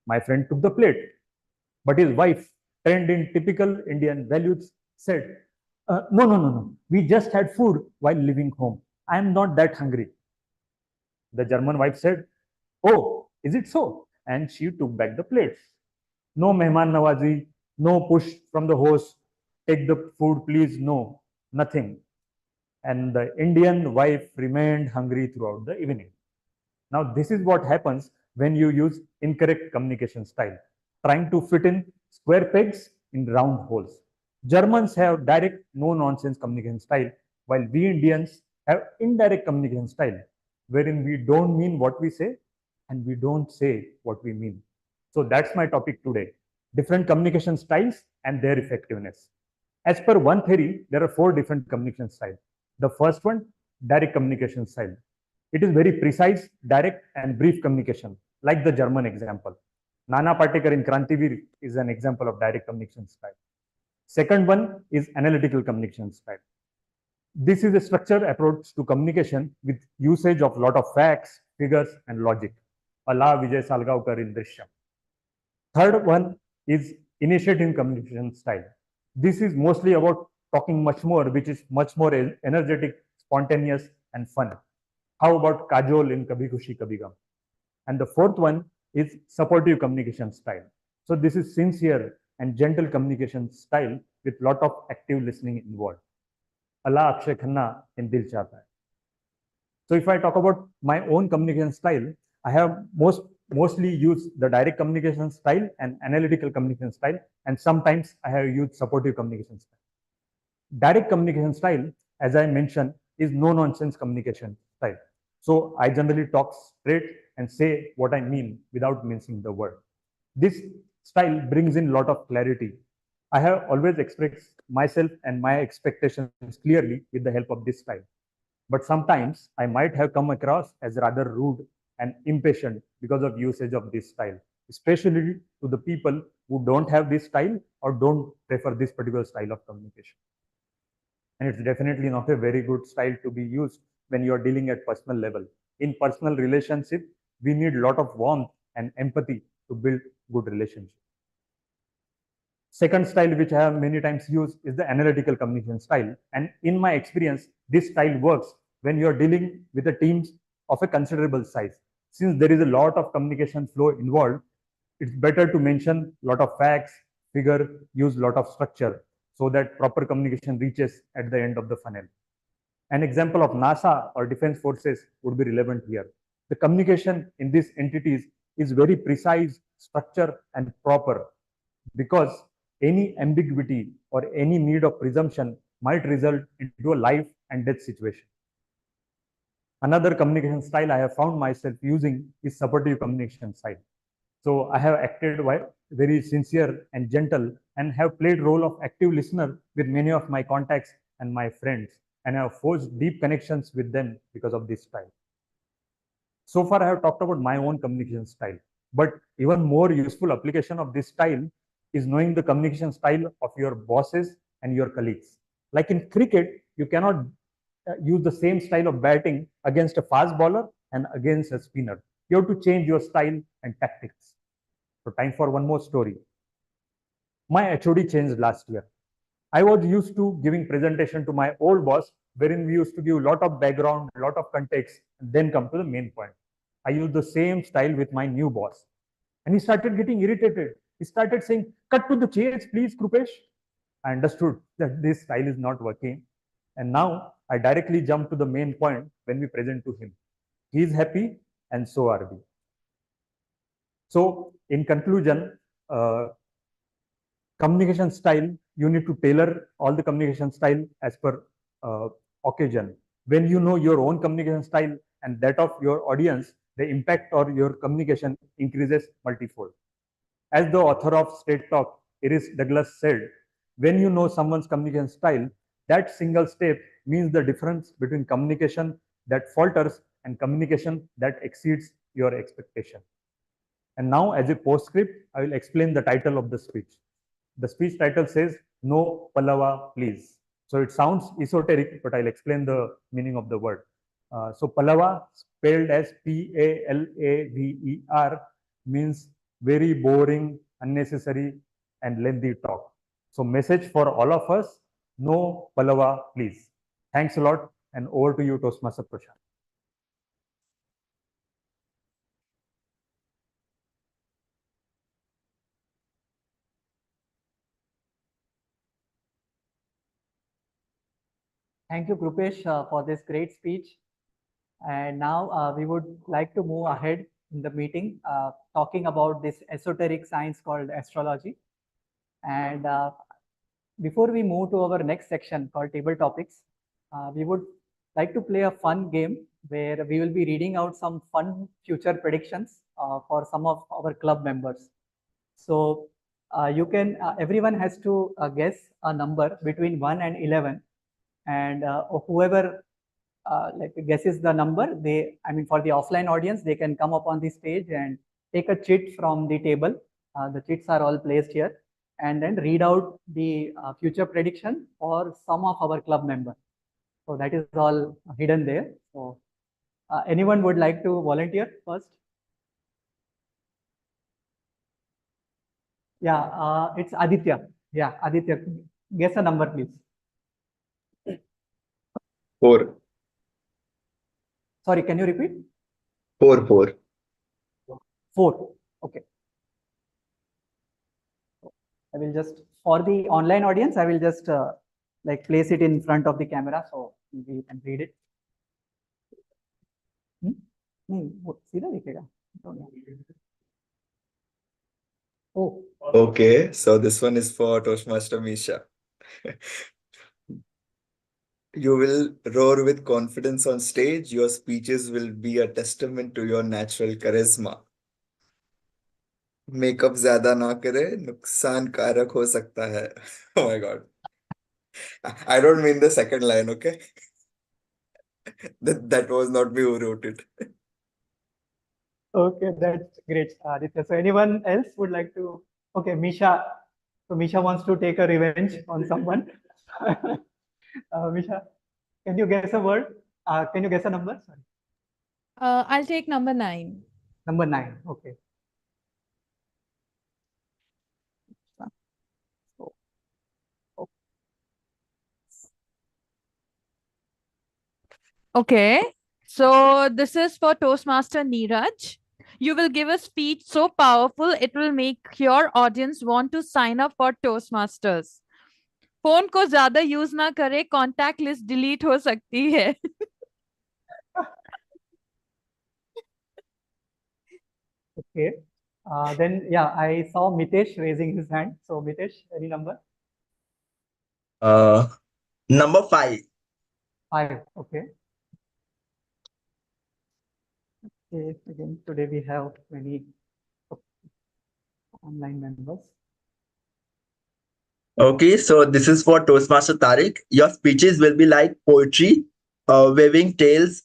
My friend took the plate, but his wife, trained in typical Indian values, said, no, we just had food while leaving home. I am not that hungry. The German wife said, oh, is it so? And she took back the plates. No mehman nawazi, no push from the host, take the food please, no, nothing. And the Indian wife remained hungry throughout the evening. Now, this is what happens when you use incorrect communication style, trying to fit in square pegs in round holes. Germans have direct, no-nonsense communication style, while we Indians have indirect communication style, wherein we don't mean what we say and we don't say what we mean. So that's my topic today, different communication styles and their effectiveness. As per one theory, there are 4 different communication styles. The first one, direct communication style. It is very precise, direct and brief communication, like the German example. Nana Patekar in Krantivir is an example of direct communication style. Second one is analytical communication style. This is a structured approach to communication with usage of lot of facts, figures and logic. Allah Vijay Salgaonkar in Drishyam. Third one is initiative communication style. This is mostly about talking much more, which is much more energetic, spontaneous and fun. How about Kajol in Kabhi Khushi Kabhi Gum? And the fourth one is supportive communication style. So this is sincere and gentle communication style with lot of active listening involved. Allah Akshay Khanna in Dil Chahta Hai. So if I talk about my own communication style, I have mostly used the direct communication style and analytical communication style, and sometimes I have used supportive communication style. Direct communication style, as I mentioned, is no-nonsense communication style. So I generally talk straight and say what I mean without mincing the word. This style brings in a lot of clarity. I have always expressed myself and my expectations clearly with the help of this style. But sometimes I might have come across as rather rude and impatient because of usage of this style, especially to the people who don't have this style or don't prefer this particular style of communication. And it's definitely not a very good style to be used when you are dealing at personal level. In personal relationship, we need a lot of warmth and empathy to build good relationship. Second style, which I have many times used, is the analytical communication style. And in my experience, this style works when you are dealing with a team of a considerable size. Since there is a lot of communication flow involved, it's better to mention a lot of facts, figure, use a lot of structure so that proper communication reaches at the end of the funnel. An example of NASA or defense forces would be relevant here. The communication in these entities is very precise, structured, and proper because any ambiguity or any need of presumption might result into a life and death situation. Another communication style I have found myself using is supportive communication style. So I have acted very sincere and gentle and have played role of active listener with many of my contacts and my friends, and I have forged deep connections with them because of this style. So far I have talked about my own communication style, but even more useful application of this style is knowing the communication style of your bosses and your colleagues. Like in cricket, you cannot use the same style of batting against a fast bowler and against a spinner. You have to change your style and tactics. So time for one more story. My HOD changed last year. I was used to giving presentation to my old boss, wherein we used to give a lot of background, a lot of context, and then come to the main point. I used the same style with my new boss. And he started getting irritated. He started saying, cut to the chase, please, Krupesh. I understood that this style is not working. And now I directly jump to the main point when we present to him. He is happy and so are we. So in conclusion, communication style, you need to tailor all the communication style as per occasion. When you know your own communication style and that of your audience, the impact or your communication increases multifold. As the author of Straight Talk, Iris Douglas said, when you know someone's communication style, that single step means the difference between communication that falters and communication that exceeds your expectation. And now, as a postscript, I will explain the title of the speech. The speech title says, "No Pallava, please." So it sounds esoteric, but I'll explain the meaning of the word. So Pallava, spelled as Palaver, means very boring, unnecessary, and lengthy talk. So message for all of us, no Pallava, please. Thanks a lot, and over to you, Toastmaster Prashant. Thank you, Krupesh, for this great speech. And now we would like to move ahead in the meeting, talking about this esoteric science called astrology. And before we move to our next section called table topics, we would like to play a fun game where we will be reading out some fun future predictions for some of our club members. So everyone has to guess a number between 1 and 11, and whoever guesses the number, for the offline audience, they can come up on the stage and take a cheat from the table. The cheats are all placed here, and then read out the future prediction for some of our club members. So that is all hidden there. So anyone would like to volunteer first? Yeah, it's Aditya. Yeah, Aditya, guess a number, please. 4. Sorry, can you repeat? 4. 4. 4. Okay. I will just, for the online audience, I will just place it in front of the camera so maybe you can read it. सीधा दिखेगा. Oh. Okay, so this one is for Toastmaster Misha. You will roar with confidence on stage. Your speeches will be a testament to your natural charisma. Makeup ज्यादा ना करे, नुकसानकारक हो सकता है. Oh my God. I don't mean the second line, okay? That was not me who wrote it. Okay, that's great, Aditya. So anyone else would like to? Okay, Misha. So Misha wants to take a revenge on someone. Misha, can you guess a word? Can you guess a number? Sorry. I'll take number 9. Number 9. Okay. Okay, so this is for Toastmaster Neeraj. You will give a speech so powerful it will make your audience want to sign up for Toastmasters. Phone को ज्यादा use ना करे, contact list delete हो सकती है. Okay. Then yeah, I saw Mitesh raising his hand. So Mitesh, any number? Number 5. 5. Okay. Okay. Again, today we have many online members. Okay, so this is for Toastmaster Tariq. Your speeches will be like poetry, waving tales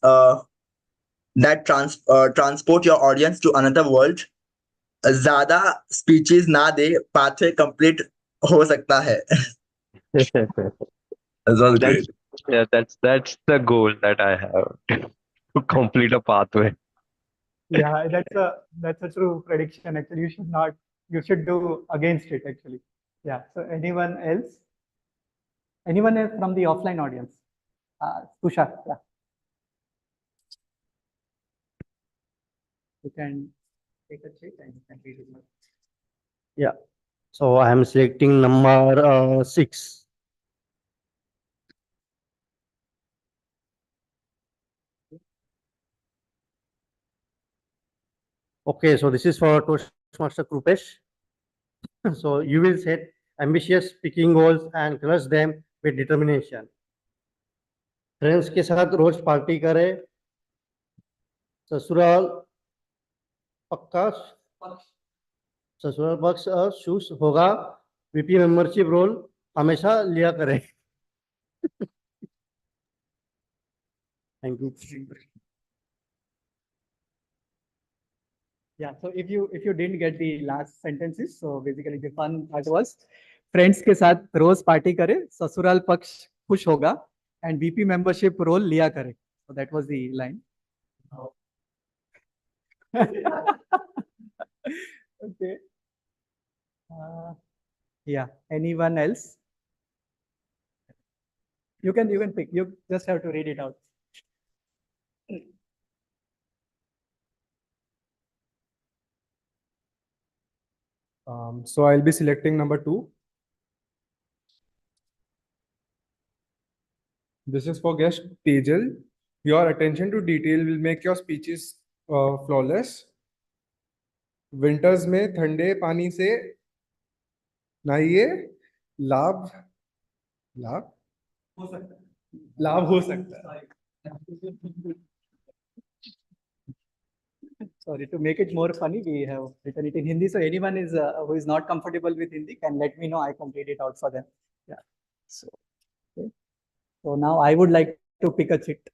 that transport your audience to another world. ज़्यादा speeches ना दे, pathway complete हो सकता है. That was great. Yeah, that's the goal that I have to complete a pathway. Yeah, that's a true prediction. Actually, you should do against it actually. Yeah. So anyone else? Anyone else from the offline audience? Tushar, yeah. You can take a check and you can read it. Yeah. So I am selecting number 6. Okay, so this is for Toastmaster Krupesh. So you will set ambitious speaking goals and crush them with determination. Friends के साथ रोज party करे, ससुराल पक्का ससुराल पक्ष shoes होगा, VP membership role हमेशा लिया करे. Thank you. Yeah, so if you didn't get the last sentences, so basically the fun part was, friends के साथ रोज पार्टी करे, ससुराल पक्ष खुश होगा, एंड बीपी मेंबरशिप रोल लिया करे. So that was the line. Okay. Yeah. Anyone else? You can pick. You just have to read it out. So I'll be selecting number 2. This is for guest Tejal. Your attention to detail will make your speeches flawless. Winters में ठंडे पानी से नहाइए, लाभ हो सकता है. Sorry, to make it more funny, we have written it in Hindi. So anyone who is not comfortable with Hindi can let me know. I can read it out for them. Yeah. So, okay. So now I would like to pick a chit.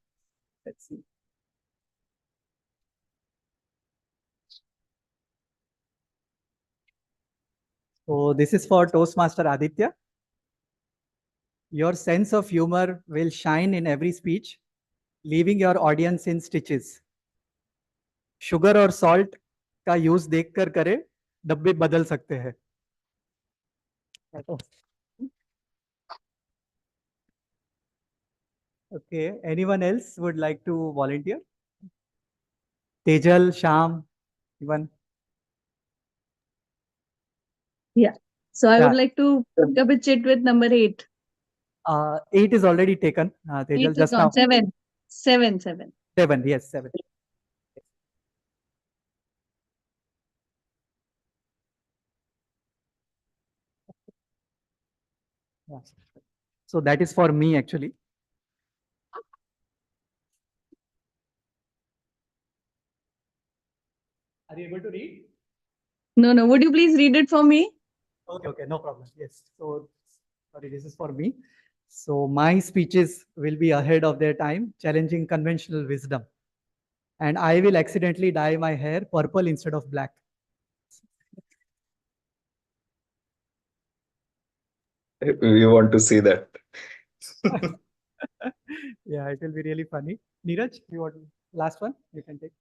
Let's see. So this is for Toastmaster Aditya. Your sense of humor will shine in every speech, leaving your audience in stitches. Sugar और salt का use देखकर करे, डब्बे बदल सकते हैं. Okay, anyone else would like to volunteer? Tejal, Sham, even. Yeah. So I Yeah. would like to pick up a chit with number 8. 8 is already taken. Tejal, 8 just is now. on 7. 7, yes, 7. Yeah. So that is for me actually. Are you able to read? No. Would you please read it for me? Okay, no problem. Yes. So, sorry, this is for me. So my speeches will be ahead of their time, challenging conventional wisdom. And I will accidentally dye my hair purple instead of black. We want to see that. Yeah, it will be really funny. Neeraj, you want last one? You can take.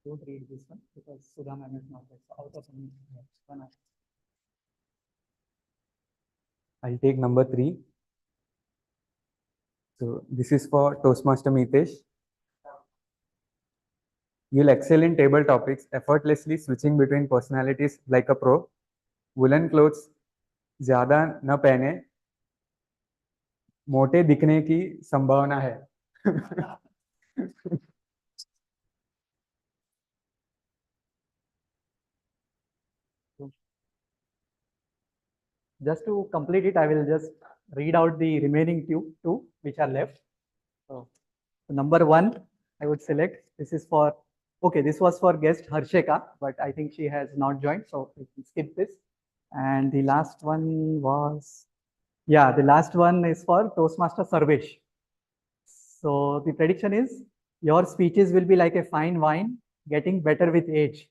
Don't read this one because Sudha ma'am is not there. So out of one. I'll take number 3. So this is for Toastmaster Mitesh. You'll excel in table topics, effortlessly switching between personalities like a pro. Woolen clothes ज़्यादा न पहने, मोटे दिखने की संभावना है. Just to complete it, I will just read out the remaining two which are left. So number 1, I would select. This is for, okay, this was for guest Harshika, but I think she has not joined, so we can skip this. And the last one was, yeah, the last one is for Toastmaster Sarvesh. So the prediction is your speeches will be like a fine wine, getting better with age.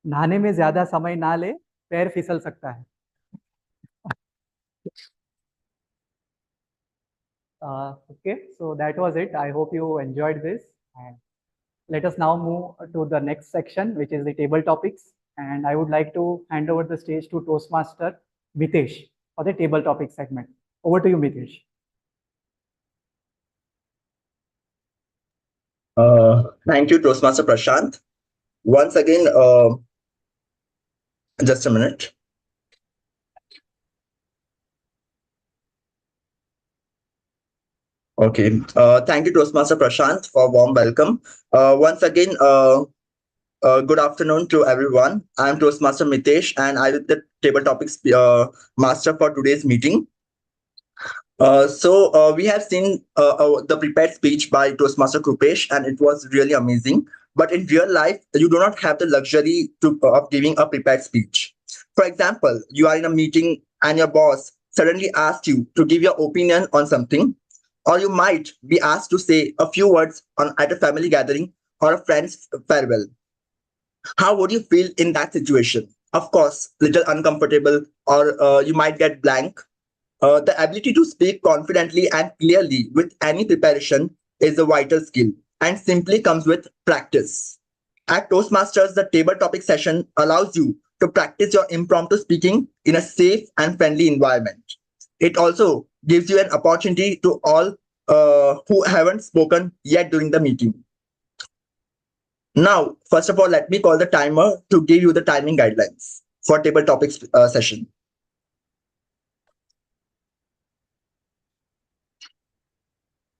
नहाने में ज्यादा समय ना ले, पैर फिसल सकता है. Okay, so that was it. I hope you enjoyed this. And let us now move to the next section, which is the table topics. And I would like to hand over the stage to Toastmaster Mitesh for the table topic segment. Over to you, Mitesh. Thank you, Toastmaster Prashant. Once again, just a minute. Okay. Thank you, Toastmaster Prashant, for a warm welcome. Once again, good afternoon to everyone. I'm Toastmaster Mitesh, and I will be the table topics master for today's meeting. So we have seen the prepared speech by Toastmaster Krupesh, and it was really amazing. But in real life, you do not have the luxury of giving a prepared speech. For example, you are in a meeting and your boss suddenly asks you to give your opinion on something, Or you might be asked to say a few words at a family gathering or a friend's farewell. How would you feel in that situation? Of course, little uncomfortable, or you might get blank. The ability to speak confidently and clearly with any preparation is a vital skill and simply comes with practice. At Toastmasters, the table topic session allows you to practice your impromptu speaking in a safe and friendly environment. It also gives you an opportunity to all who haven't spoken yet during the meeting. Now, first of all, let me call the timer to give you the timing guidelines for table topics session.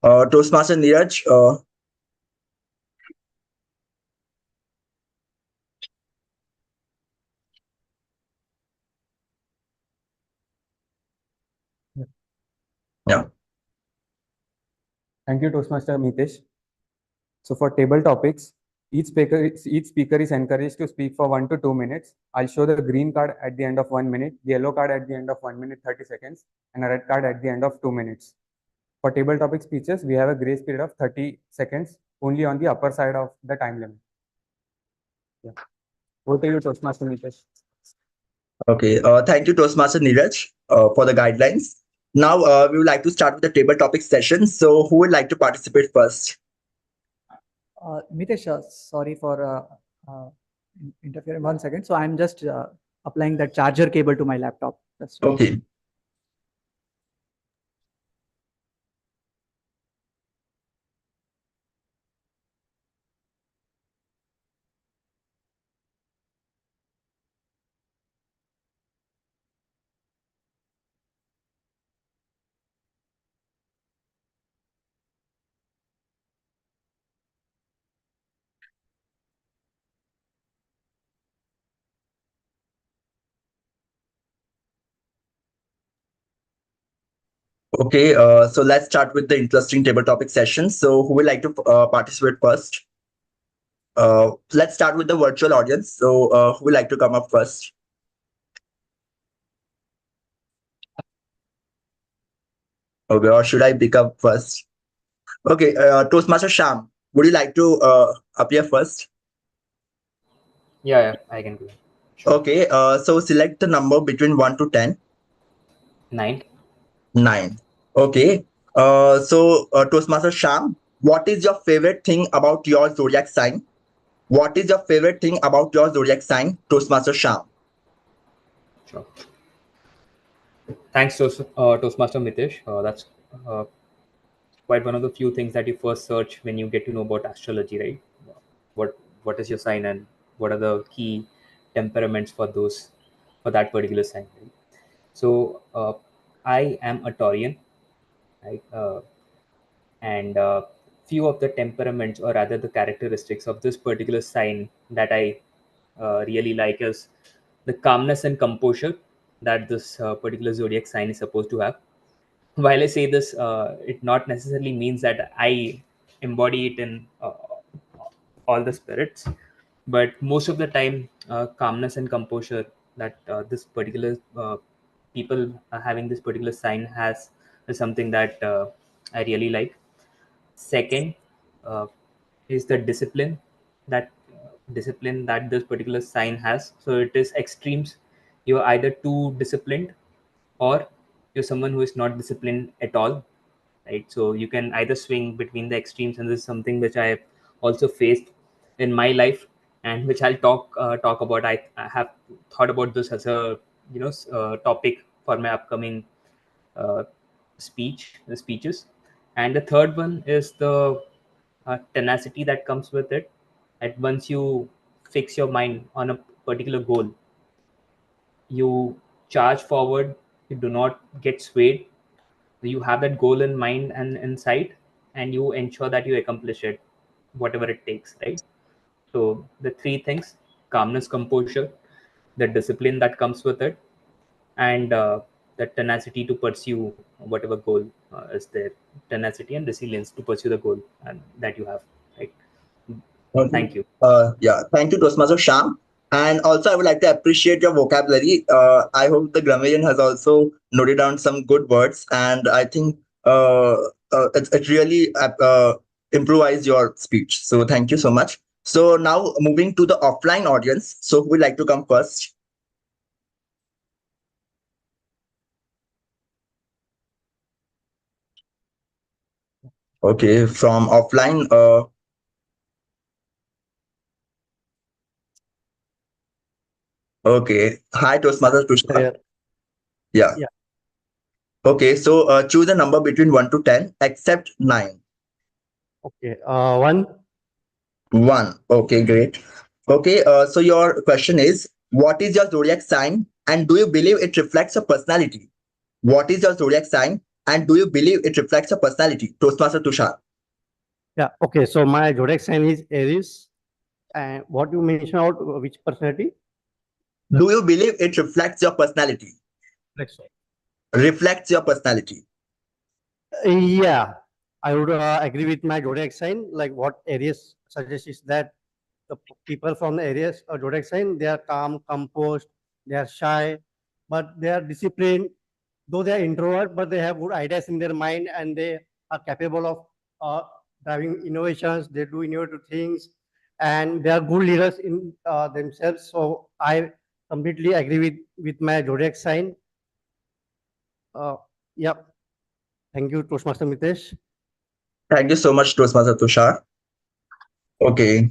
Toastmaster Neeraj, yeah. Thank you, Toastmaster Mitesh. So for table topics, each speaker is encouraged to speak for 1 to 2 minutes. I'll show the green card at the end of 1 minute, the yellow card at the end of 1 minute 30 seconds, and a red card at the end of 2 minutes. For table topic speeches, we have a grace period of 30 seconds only on the upper side of the time limit. Yeah. Over to you, Toastmaster Mitesh. Okay, thank you, Toastmaster Neeraj, for the guidelines. Now, we would like to start with the table topic session. So, who would like to participate first? Mitesh, sorry for interfering 1 second. So I'm just applying that charger cable to my laptop. That's okay. Okay, so let's start with the interesting table topic session. So, who would like to participate first? Let's start with the virtual audience. So, who would like to come up first? Okay, or should I pick up first? Okay, Toastmaster Sham, would you like to appear first? Yeah, I can do it. Sure. Okay, so select the number between 1 to 10. 9. 9. Okay. So Toastmaster Sham, what is your favorite thing about your zodiac sign? What is your favorite thing about your zodiac sign, Toastmaster Sham? Sure. Thanks, Toastmaster Mitesh. That's quite one of the few things that you first search when you get to know about astrology, right? What is your sign and what are the key temperaments for that particular sign? Right? So I am a Taurian, right? And few of the temperaments, or rather the characteristics of this particular sign that I really like is the calmness and composure that this particular zodiac sign is supposed to have. While I say this, it not necessarily means that I embody it in all the spirits, but most of the time, calmness and composure that this particular people having this particular sign has is something that I really like. Second is the discipline that this particular sign has. So it is extremes. You're either too disciplined or you're someone who is not disciplined at all, right? So you can either swing between the extremes, and this is something which I have also faced in my life, and which I'll talk about. I have thought about this as a topic for my upcoming uh, speeches. And the third one is the tenacity that comes with it. At once you fix your mind on a particular goal, you charge forward. You do not get swayed. You have that goal in mind and in sight, and you ensure that you accomplish it, whatever it takes, right? So the three things: calmness, composure, the discipline that comes with it, and the tenacity to pursue whatever goal is there. Tenacity and resilience to pursue the goal and that you have, right? Okay. Thank you. Yeah, thank you, Toastmaster Sham. And also, I would like to appreciate your vocabulary. I hope the grammarian has also noted down some good words. And I think it really improvises your speech. So thank you so much. So now moving to the offline audience. So who would like to come first? Okay, from offline. Okay. Hi, Toastmasters Prashant. Yeah. Yeah. Okay, so choose a number between 1 to 10, except 9. Okay. 1. 1. Okay, great. Okay, so your question is, what is your zodiac sign and do you believe it reflects your personality? What is your zodiac sign and do you believe it reflects your personality? Toastmaster Tushar. Yeah. Okay. So my zodiac sign is Aries. And what you mentioned about which personality? Do you believe it reflects your personality? Reflects your personality. Yeah, I would agree with my zodiac sign. Like what Aries suggests is that the people from the Aries or zodiac sign, they are calm, composed, they are shy, but they are disciplined. Though they are introvert, but they have good ideas in their mind and they are capable of driving innovations. They do innovative things, and they are good leaders in themselves. So I completely agree with my zodiac sign. Yeah. Thank you, Toastmaster Mitesh. Thank you so much, Toastmaster Tushar. Okay.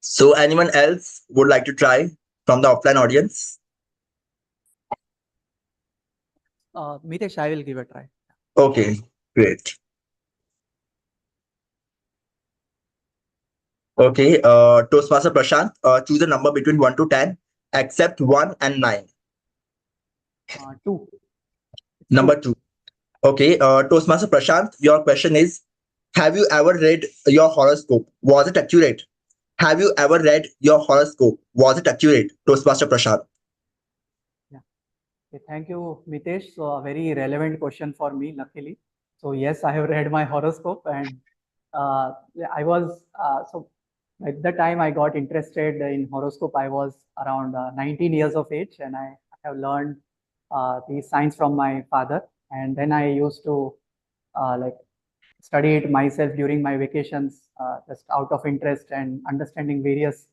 So anyone else would like to try from the offline audience? Mitesh, I will give a try. Okay, great. Okay, Toastmaster Prashant, choose a number between 1 to 10, except 1 and 9. 2. Number 2. Okay, Toastmaster Prashant, your question is, have you ever read your horoscope? Was it accurate? Have you ever read your horoscope? Was it accurate? Toastmaster Prashant. Okay, thank you, Mitesh. So a very relevant question for me, luckily. So yes, I have read my horoscope, and I was so at the time I got interested in horoscope. I was around 19 years of age, and I have learned these signs from my father. And then I used to like study it myself during my vacations, just out of interest and understanding various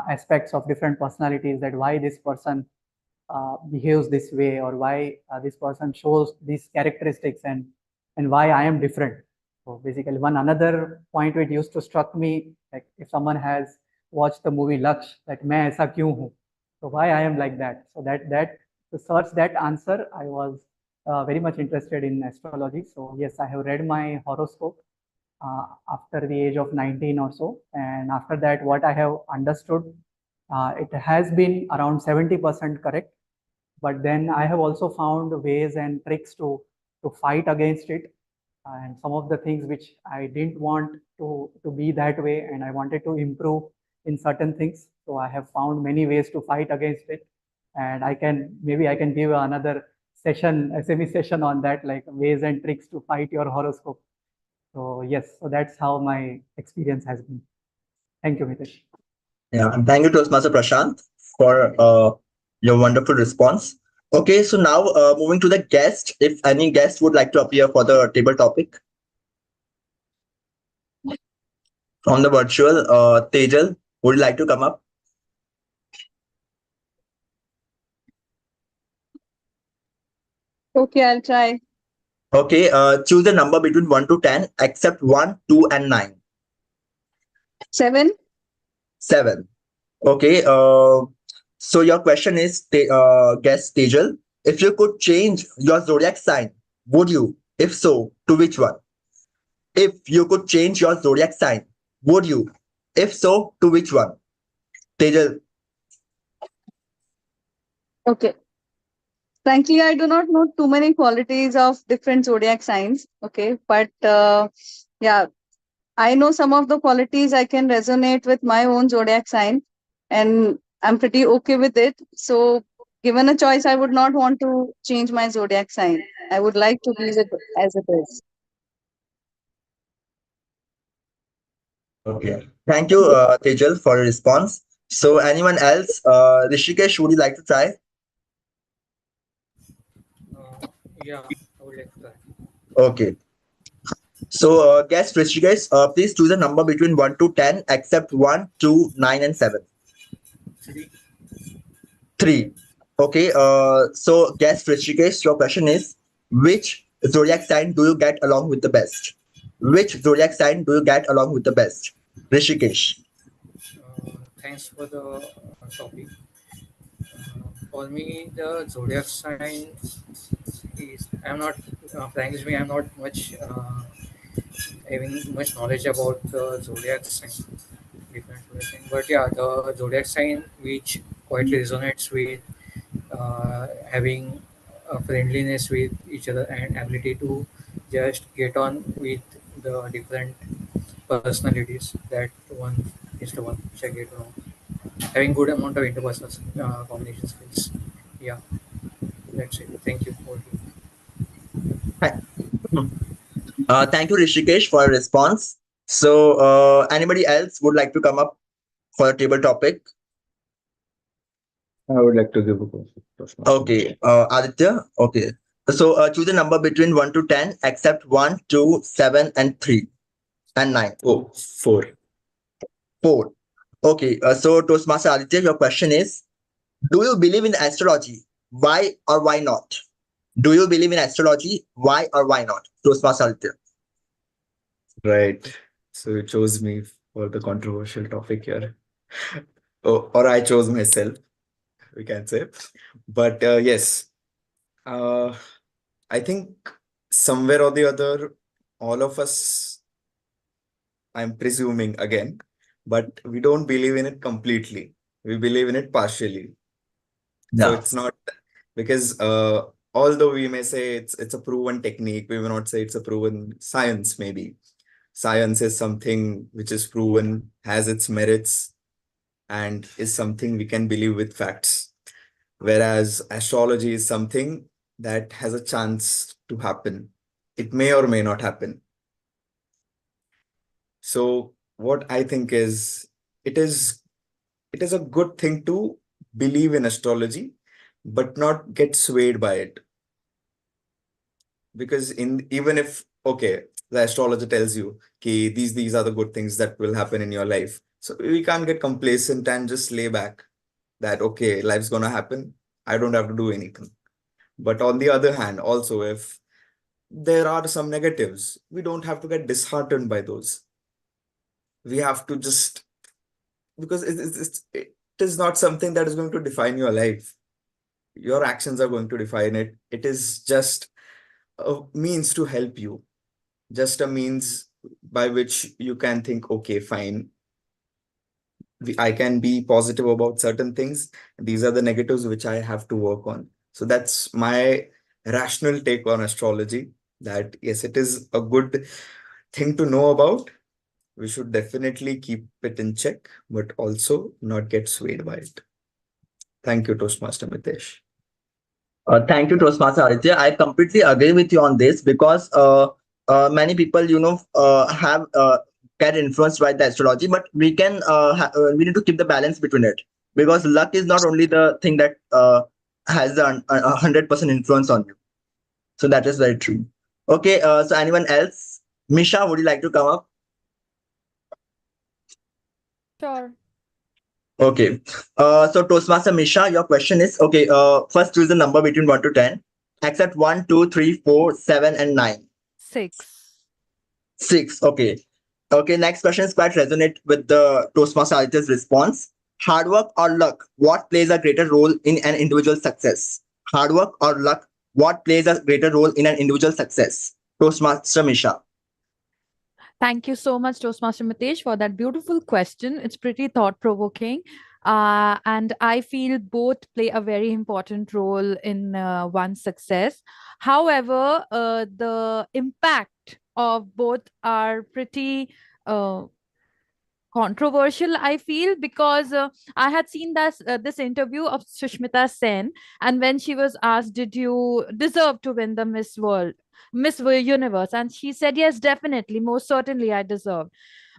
aspects of different personalities. That why this person behaves this way, or why this person shows these characteristics, and why I am different. So basically, one another point which used to struck me, like if someone has watched the movie Laksh, that मैं ऐसा क्यों हूँ? So why I am like that? So that to search that answer, I was very much interested in astrology. So yes, I have read my horoscope after the age of 19 or so, and after that, what I have understood, it has been around 70% correct. But then I have also found ways and tricks to fight against it, and some of the things which I didn't want to be that way, and I wanted to improve in certain things. So I have found many ways to fight against it, and maybe I can give another session, SME session on that, like ways and tricks to fight your horoscope. So yes, so that's how my experience has been. Thank you, Mitesh. Yeah, and thank you, Toastmaster Prashant, for your wonderful response. Okay, so now moving to the guest, if any guest would like to appear for the table topic from the virtual, Tejal, would you like to come up? Okay, I'll try. Okay, choose a number between 1 to 10, except 1, 2, and 9. 7. 7. Okay, so your question is, guest Tejal, if you could change your zodiac sign, would you? If so, to which one? If you could change your zodiac sign, would you? If so, to which one? Tejal. Okay. Frankly, I do not know too many qualities of different zodiac signs. Okay, but yeah, I know some of the qualities I can resonate with my own zodiac sign, and I'm pretty okay with it. So, given a choice, I would not want to change my zodiac sign. I would like to leave it as it is. Okay. Thank you, Tejal, for your response. So, anyone else? Rishikesh, would you like to try? Yeah, I would like to try. Okay. So, guest Rishikesh, please choose a number between 1 to 10, except 1, 2, 9, and 7. 3. Okay, so guest Rishikesh, your question is, which zodiac sign do you get along with the best? Which zodiac sign do you get along with the best? Rishikesh. Thanks for the topic. For me, the zodiac sign is I'm not frankly speaking, I'm not much having much knowledge about the zodiac sign, different zodiac sign. But yeah, the zodiac sign which quite resonates with having a friendliness with each other and ability to just get on with the different personalities. That one is the one which I get wrong. Having good amount of interpersonal communication skills. Yeah, that's it. Thank you. Over to you. Thank you, Rishikesh, for your response. So, anybody else would like to come up for a table topic? I would like to give a question. Okay, Aditya. Okay, so choose a number between 1 to 10, except 1, 2, 7, and 3, and 9. Oh, 4. 4. Okay, so Toastmaster Aditya, your question is, do you believe in astrology? Why or why not? Do you believe in astrology? Why or why not? Toastmaster Aditya. Right. So you chose me for the controversial topic here. Oh, or I chose myself, we can say. But yes, I think somewhere or the other, all of us, I'm presuming again, but we don't believe in it completely. We believe in it partially. So Yeah. it's not because although we may say it's a proven technique, we may not say it's a proven science, maybe. Science is something which is proven, has its merits, and is something we can believe with facts. Whereas astrology is something that has a chance to happen. It may or may not happen. So what I think is it is a good thing to believe in astrology, but not get swayed by it. Because even if okay, the astrologer tells you okay, these are the good things that will happen in your life. So we can't get complacent and just lay back that okay, life's gonna happen. I don't have to do anything. But on the other hand, also if there are some negatives, we don't have to get disheartened by those. We have to just because it is not something that is going to define your life. Your actions are going to define it. It is just a means to help you, just a means by which you can think, okay, fine, I can be positive about certain things. These are the negatives which I have to work on. So that's my rational take on astrology, that yes, it is a good thing to know about. We should definitely keep it in check, but also not get swayed by it. Thank you, Toastmaster Mitesh. Thank you, Toastmaster Aditya. I completely agree with you on this because many people, have get influenced by the astrology, but we can we need to keep the balance between it because luck is not only the thing that has a 100% influence on you. So that is very true. Okay, so anyone else? Misha, would you like to come up? Sure. Okay. So Toastmaster Misha, your question is okay. First choose the number between 1 to 10, except 1, 2, 3, 4, 7, and 9. 6. 6. Okay. Okay. Next question is quite resonate with the Toastmaster Aditya's response. Hard work or luck? What plays a greater role in an individual success? Hard work or luck? What plays a greater role in an individual success? Toastmaster Misha. Thank you so much, Toastmaster Mitesh, for that beautiful question. It's pretty thought provoking. And I feel both play a very important role in one's success. However, the impact of both are pretty uh, controversial, I feel, because I had seen this interview of Sushmita Sen, and when she was asked, "Did you deserve to win the Miss World Universe?" and she said, "Yes, definitely, most certainly, I deserve."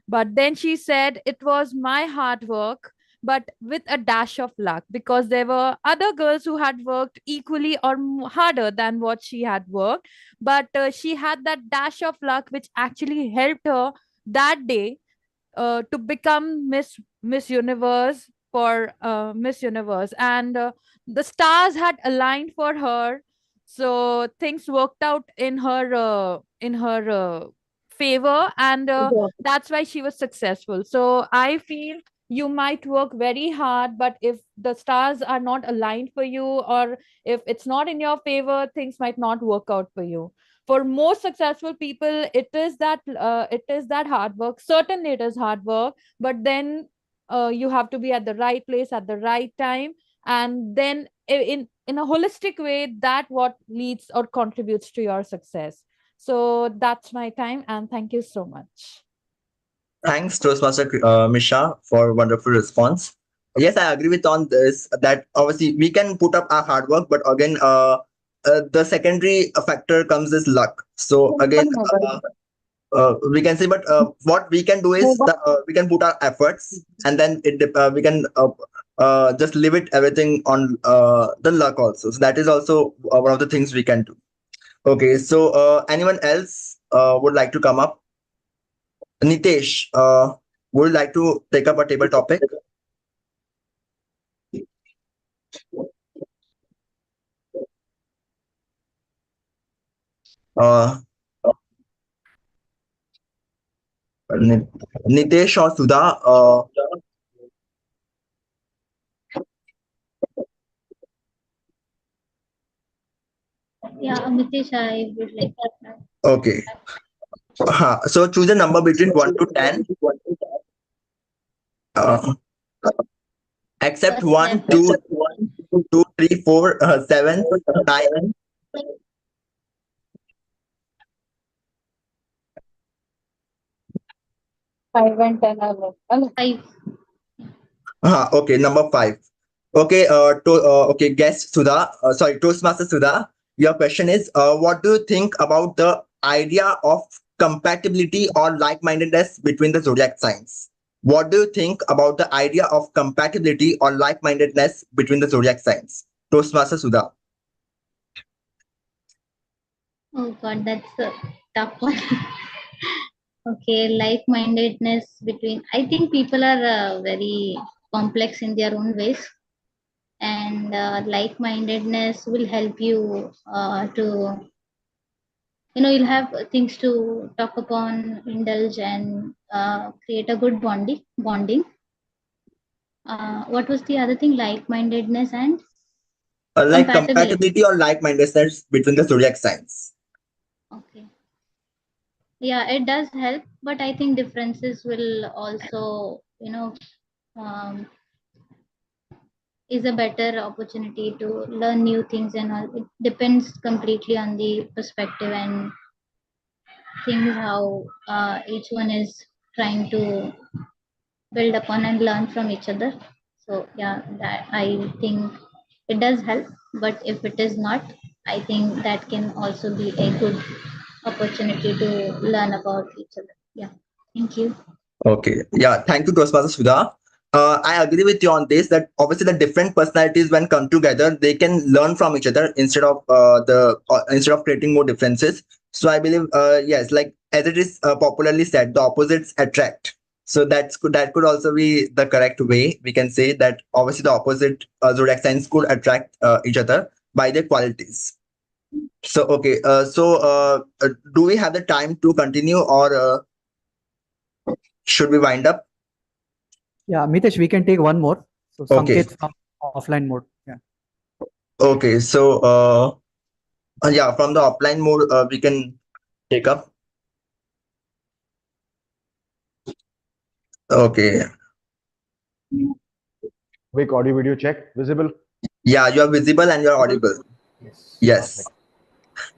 But then she said, "It was my hard work but with a dash of luck, because there were other girls who had worked equally or harder than what she had worked. But she had that dash of luck which actually helped her that day to become Miss Universe for Miss Universe, and the stars had aligned for her, so things worked out in her favor, and that's why she was successful. So I feel you might work very hard, but if the stars are not aligned for you, or if it's not in your favor, things might not work out for you. For most successful people, it is that hard work. Certainly it is hard work, but then you have to be at the right place at the right time, and then in a holistic way, that what leads or contributes to your success. So that's my time, and thank you so much. Thanks, Toastmaster Misha, for wonderful response. Yes, I agree with on this that obviously we can put up our hard work, but again, the secondary factor comes is luck. So again, we can say, but what we can do is we can put our efforts, and then we can just leave it everything on the luck also. So that is also one of the things we can do. Okay, so anyone else would like to come up? Nitesh, would you like to take up a table topic? Uh, Nitesh or Sudha, Yeah, Amitesh, I would like to try. okay. So choose a number between 1 to 10. Accept 1, 2, 2, 3, 4, 7, 9. Five and 10 are left. Five. Okay, number 5. Okay, okay, guest Sudha, sorry, Toastmaster Sudha, your question is, what do you think about the idea of compatibility or like-mindedness between the zodiac signs? What do you think about the idea of compatibility or like-mindedness between the zodiac signs? Toastmaster Sudha. Oh God, that's a tough one. Okay, like-mindedness between. I think people are very complex in their own ways, and like-mindedness will help you to, you'll have things to talk upon, indulge, and create a good bonding. What was the other thing? Like-mindedness and Like compatibility. compatibility or like-mindedness between the zodiac signs. Okay. Yeah, it does help, but I think differences will also, um, is a better opportunity to learn new things, and all. It depends completely on the perspective and things how each one is trying to build upon and learn from each other. So yeah, that I think it does help, but if it is not, I think that can also be a good opportunity to learn about each other. Yeah, thank you. Okay. Yeah. Thank you, Toastmaster Sudha. I agree with you on this that obviously the different personalities when come together, they can learn from each other instead of instead of creating more differences. So I believe yes, like as it is popularly said, the opposites attract. So that could also be the correct way. We can say that obviously the opposite zodiac signs could attract each other by their qualities. So okay. Do we have the time to continue, or should we wind up? Yeah, Mitesh, we can take one more. So Okay. Sanket from offline mode. Yeah. Okay, so yeah, from the offline mode, we can take up. Okay. Quick audio video check. Visible? Yeah, you are visible and you are audible. Yes.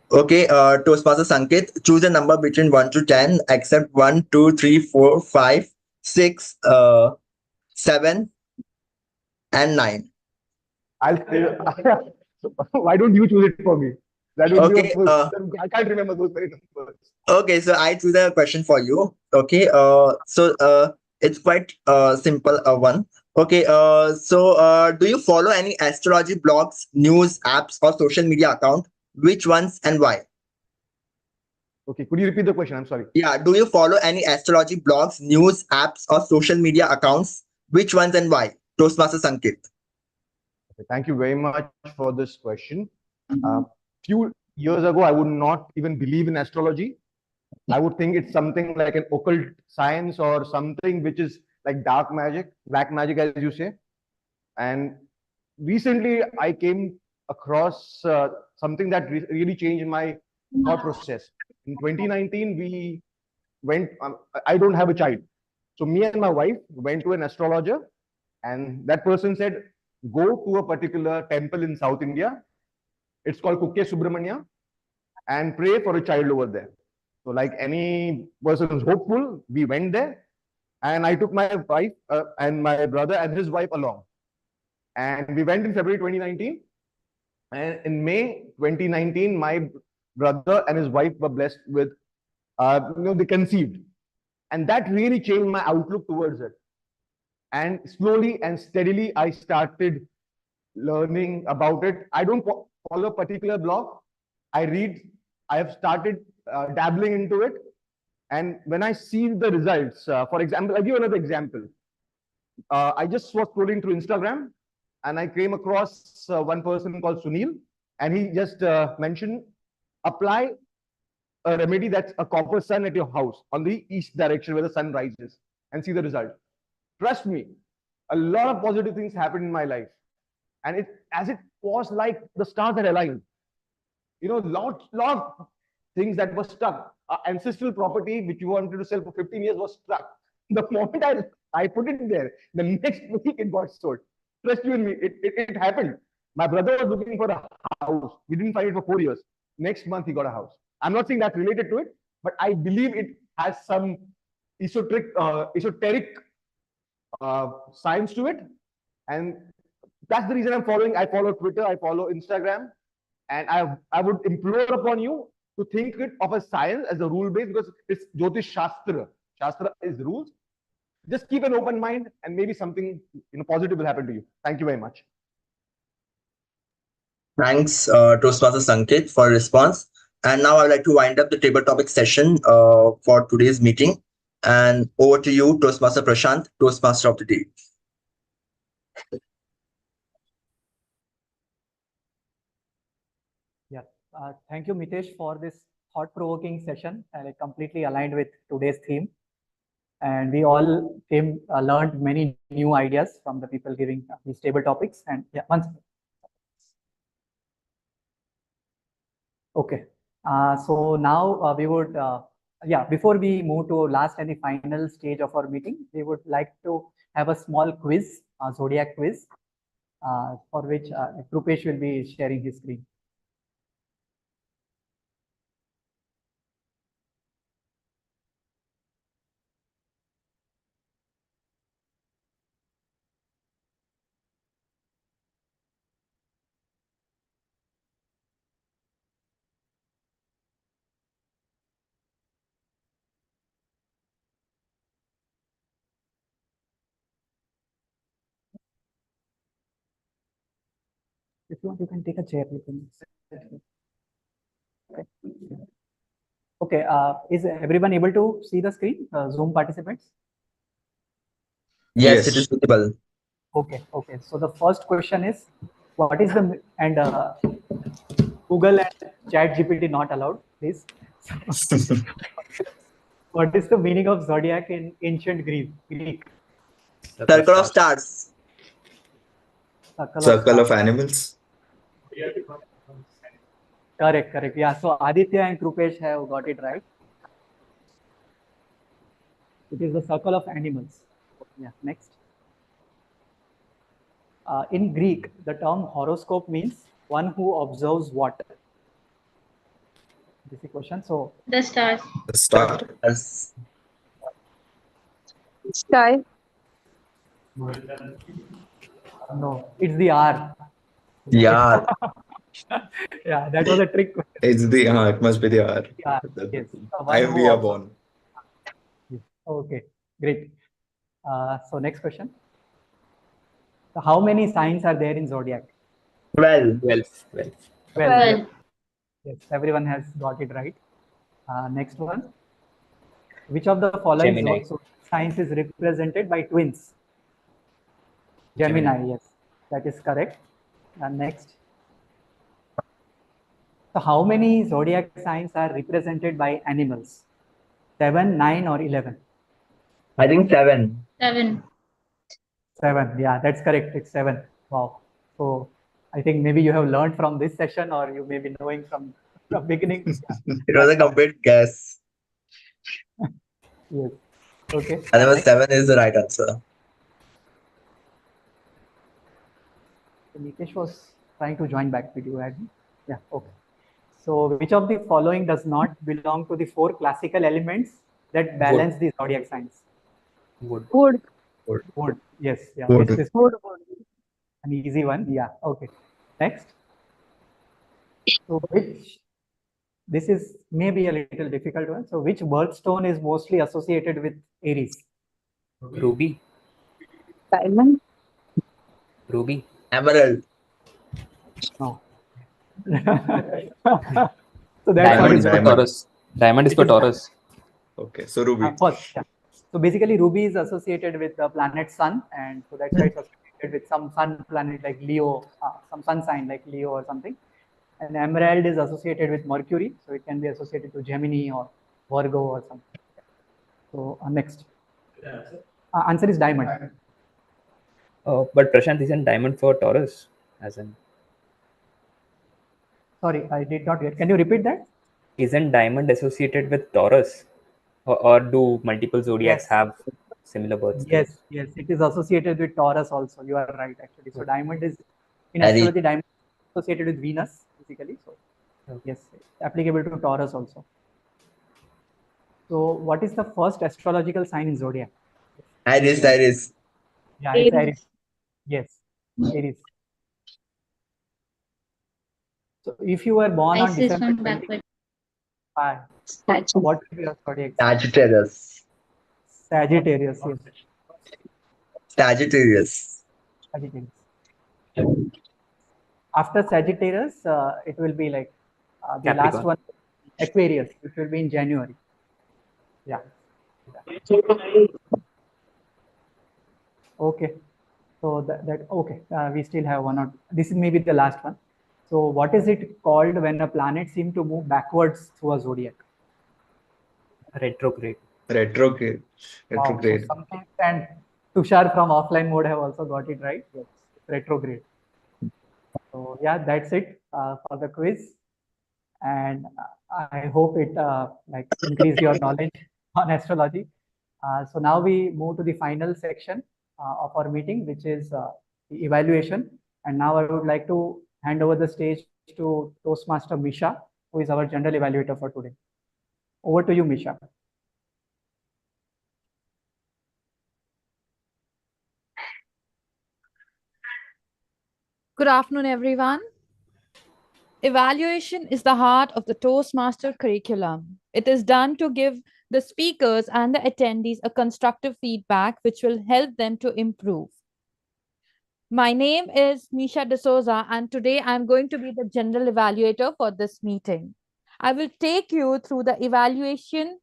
Okay, Toastmaster Sanket, choose a number between 1 to 10, except 1, 2, 3, 4, 5, 6, 7, and 9. Why don't you choose it for me? That would Okay, be a first. I can't remember those many numbers. Okay, so I choose a question for you. Okay, so it's quite simple one. Okay, do you follow any astrology blogs, news apps, or social media account? Which ones and why? Okay, could you repeat the question? I'm sorry. Yeah, do you follow any astrology blogs, news apps, or social media accounts? Which ones and why? Toastmaster Sankit. Okay, thank you very much for this question. Few years ago, I would not even believe in astrology. I would think it's something like an occult science or something which is like dark magic, black magic, as you say. And recently, I came across something that really changed my thought process. In 2019, we went. I don't have a child, so me and my wife went to an astrologer, and that person said, "Go to a particular temple in South India. It's called Kukke Subramanya, and pray for a child over there." So, like any person who's hopeful, we went there, and I took my wife and my brother and his wife along. And we went in February 2019. And in May 2019, my brother and his wife were blessed with, they conceived. And that really changed my outlook towards it. And slowly and steadily, I started learning about it. I don't follow a particular blog. I read, I have started dabbling into it. And when I see the results, for example, I'll give another example. I just was scrolling through Instagram and I came across one person called Sunil, and he just mentioned apply a remedy that's a copper sun at your house on the east direction where the sun rises and see the result. Trust me, a lot of positive things happened in my life, and it was like the stars had aligned. Lot of things that were stuck. Ancestral property which you wanted to sell for 15 years was stuck. The moment I put it there, the next week it got sold. Trust you and me, it happened. My brother was looking for a house. We didn't find it for 4 years. Next month he got a house. I'm not saying that's related to it, but I believe it has some esoteric science to it. And that's the reason I'm following. I follow Twitter, I follow Instagram, and I would implore upon you to think it of a science as a rule base, because it's Jyotish Shastra. Shastra is rules. Just keep an open mind, and maybe something positive will happen to you. Thank you very much. Thanks, Toastmaster Sankit, for your response. And now I'd like to wind up the table topic session for today's meeting. And over to you, Toastmaster Prashant, Toastmaster of the day. Yeah, thank you, Mitesh, for this thought-provoking session. And it completely aligned with today's theme. And we all learned many new ideas from the people giving these table topics. And yeah, once. Okay. So now we would, before we move to last and the final stage of our meeting, we would like to have a small quiz, zodiac quiz, for which Rupesh will be sharing his screen. If you want, you can take a chair. You can. Okay. Okay. Is everyone able to see the screen? Zoom participants? Yes, it is visible. Okay. Okay. So the first question is, what is the Google and ChatGPT not allowed, please? What is the meaning of zodiac in ancient Greek? Circle of stars. Circle of animals. Correct. Yeah. So Aditya and Krupesh have got it right. It is the circle of animals. Yeah. Next. In Greek, the term horoscope means one who observes what? This is the question. So The stars. The star. Sky. No, it's the R. Yeah. Yeah, that was a trick question. It's the it must be the R. Yeah, yes. We are born. Okay, great. So next question. So how many signs are there in zodiac? 12. 12. 12. Yes, everyone has got it right. Next one. Which of the following Gemini. signs is represented by twins? Gemini, yes, that is correct. Next. So how many zodiac signs are represented by animals? 7, 9, or 11? I think 7. 7. 7, yeah, that's correct. It's 7. Wow. So I think maybe you have learned from this session, or you may be knowing from beginning. Yeah, It was a complete guess. yes. Okay. And number Next. 7 is the right answer. Nikesh was trying to join back. Did you add me? Yeah, okay. So which of the following does not belong to the 4 classical elements that balance the zodiac signs? Wood. Wood. Wood. Yes. Yeah. Wood. This is Wood. an easy one. Yeah. Okay. Next. So which, this is maybe a little difficult one. So which birthstone is mostly associated with Aries? Ruby. Diamond. Ruby. Emerald. No. So that's Diamond what is for Taurus. Diamond is for Taurus. Okay, so Ruby. First, yeah. So basically, Ruby is associated with the planet Sun, and so that's why it's associated with some sun planet like Leo, some sun sign like Leo or something. And Emerald is associated with Mercury, so it can be associated to Gemini or Virgo or something. So next, answer is diamond. But Prashant, isn't diamond for Taurus? As in, sorry, I did not get. Can you repeat that? Isn't diamond associated with Taurus, or do multiple zodiacs have similar birth Yes, yes, it is associated with Taurus also. You are right, actually. So diamond is in Aries. astrology, diamond is associated with Venus, basically. So yes, it's applicable to Taurus also. So what is the first astrological sign in zodiac? Aries. Aries. Yeah, it's Aries. Yes, Aries. So if you were born on Isis December from backward. 25, what will be your zodiac? Sagittarius. Sagittarius, yes. Sagittarius. Sagittarius. After Sagittarius, it will be like the last Capricorn. one, Aquarius, which will be in January. Yeah. Okay. So that okay. We still have one or this is maybe the last one. So what is it called when a planet seems to move backwards through a zodiac? Retrograde. Retrograde. Retrograde. Wow, so something, and Tushar from offline mode have also got it right. Yes, retrograde. So yeah, that's it for the quiz, and I hope it like increased your knowledge on astrology. So now we move to the final section of our meeting, which is the evaluation. And now I would like to hand over the stage to Toastmaster Misha, who is our general evaluator for today. Over to you, Misha. Good afternoon, everyone. Evaluation is the heart of the Toastmaster curriculum. It is done to give the speakers and the attendees a constructive feedback which will help them to improve. My name is Misha D'Souza, and today I'm going to be the general evaluator for this meeting. I will take you through the evaluation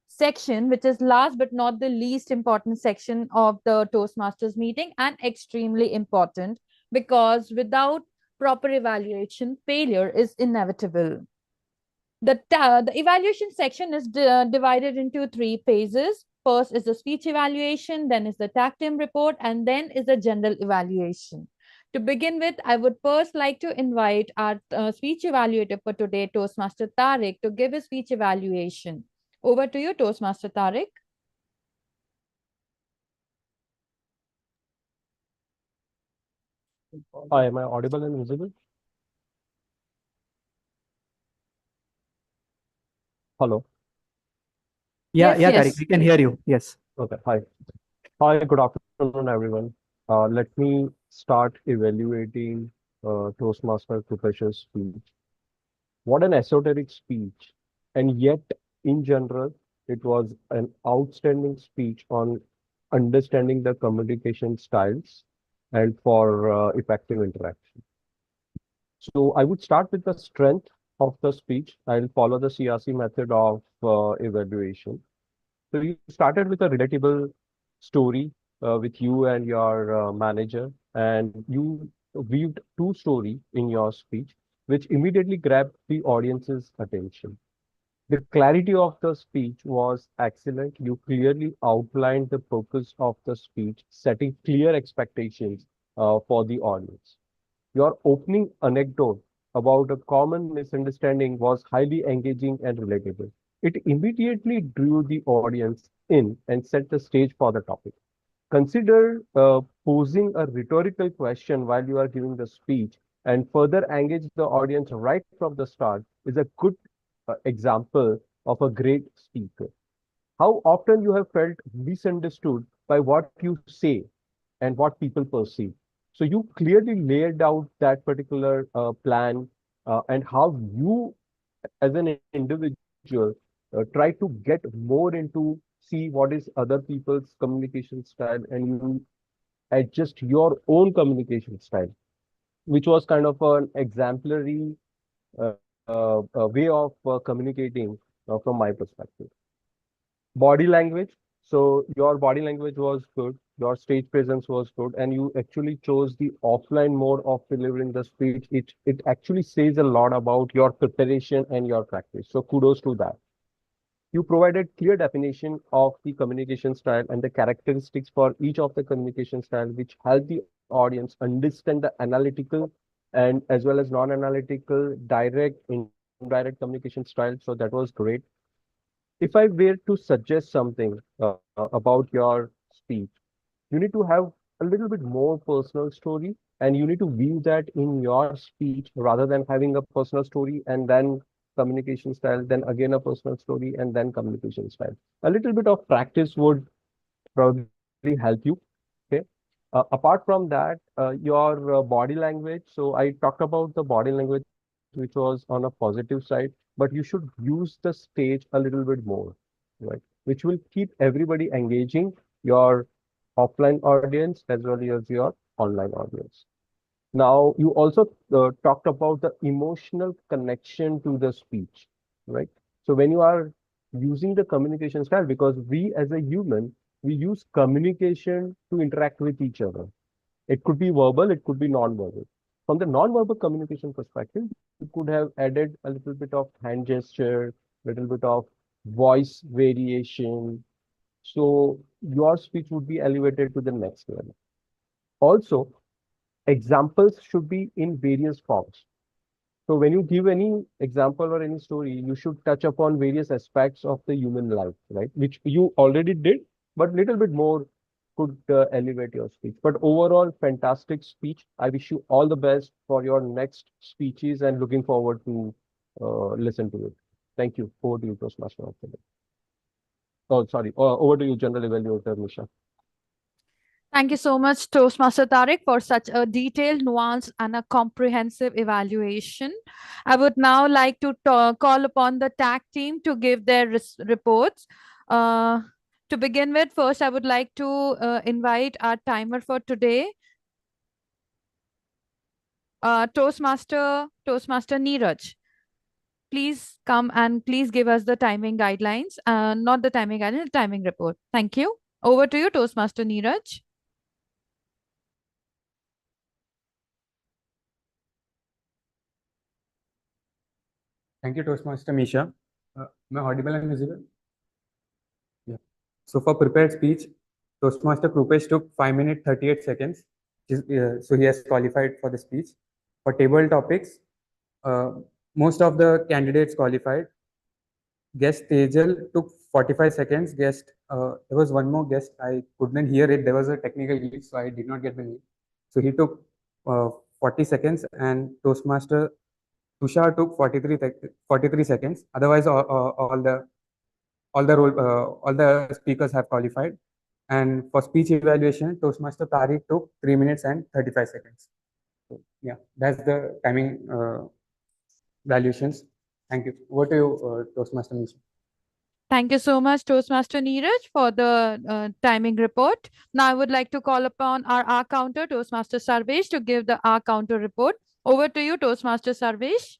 section, which is last but not the least important section of the Toastmasters meeting, and extremely important because without proper evaluation, failure is inevitable. The evaluation section is divided into 3 phases. First is the speech evaluation, then is the TAC-TIM report, and then is the general evaluation. To begin with, I would first like to invite our speech evaluator for today, Toastmaster Tariq, to give his speech evaluation. Over to you, Toastmaster Tariq. Hi, am I audible and visible? Hello. Yeah, Yes, yeah, yes. Tariq, we can hear you. Yes. Okay. Hi. Hi, good afternoon, everyone. Let me start evaluating Toastmaster Professor's speech. What an esoteric speech. And yet, in general, it was an outstanding speech on understanding the communication styles and for effective interaction. So I would start with the strength of the speech. I'll follow the CRC method of evaluation. So you started with a relatable story with you and your manager, and you weaved two stories in your speech, which immediately grabbed the audience's attention. The clarity of the speech was excellent. You clearly outlined the purpose of the speech, setting clear expectations for the audience. Your opening anecdote about a common misunderstanding was highly engaging and relatable. It immediately drew the audience in and set the stage for the topic. Consider posing a rhetorical question while you are giving the speech and further engage the audience right from the start is a good example of a great speaker. How often you have felt misunderstood by what you say and what people perceive. So you clearly laid out that particular plan and how you, as an individual, try to get more into see what is other people's communication style and you adjust your own communication style, which was kind of an exemplary way of communicating from my perspective. Body language. So your body language was good, your stage presence was good, and you actually chose the offline mode of delivering the speech. It actually says a lot about your preparation and your practice. So kudos to that. You provided clear definition of the communication style and the characteristics for each of the communication style, which help the audience understand the analytical and as well as non-analytical, direct, indirect communication style. So that was great. If I were to suggest something about your speech, you need to have a little bit more personal story and you need to view that in your speech rather than having a personal story and then communication style, then again a personal story and then communication style. A little bit of practice would probably help you. Okay. Apart from that, your body language. So I talked about the body language, which was on a positive side, but you should use the stage a little bit more, right? Which will keep everybody engaging your offline audience as well as your online audience. Now, you also talked about the emotional connection to the speech, right? So when you are using the communication style, because we as a human, we use communication to interact with each other. It could be verbal, it could be non-verbal. From the non-verbal communication perspective, you could have added a little bit of hand gesture, little bit of voice variation. So your speech would be elevated to the next level. Also, examples should be in various forms. So when you give any example or any story, you should touch upon various aspects of the human life, right? Which you already did, but little bit more could elevate your speech. But overall, fantastic speech. I wish you all the best for your next speeches and looking forward to listen to it. Thank you. Over to you, Toastmaster of the day. Oh, sorry. Over to you, General Evaluator, Nisha. Thank you so much, Toastmaster Tariq, for such a detailed, nuanced, and a comprehensive evaluation. I would now like to call upon the tag team to give their reports. To begin with, first, I would like to invite our timer for today, Toastmaster Neeraj. Please come and please give us the timing guidelines, not the timing guidelines, the timing report. Thank you. Over to you, Toastmaster Neeraj. Thank you, Toastmaster Misha. Am I audible and visible? Yeah. So for prepared speech, Toastmaster Krupesh took 5 minutes 38 seconds. So he has qualified for the speech. For table topics, most of the candidates qualified. Guest Tejal took 45 seconds. Guest, there was one more guest. I couldn't hear it. There was a technical glitch, so I did not get the name. So he took 40 seconds, and Toastmaster Tushar took 43 seconds. Otherwise, all the speakers have qualified. And for speech evaluation, Toastmaster Tariq took 3 minutes and 35 seconds. So, yeah, that's the timing valuations. Thank you. Over to you, Toastmaster Misha. Thank you so much, Toastmaster Neeraj, for the timing report. Now I would like to call upon our R counter, Toastmaster Sarvesh, to give the R counter report. Over to you, Toastmaster Sarvesh.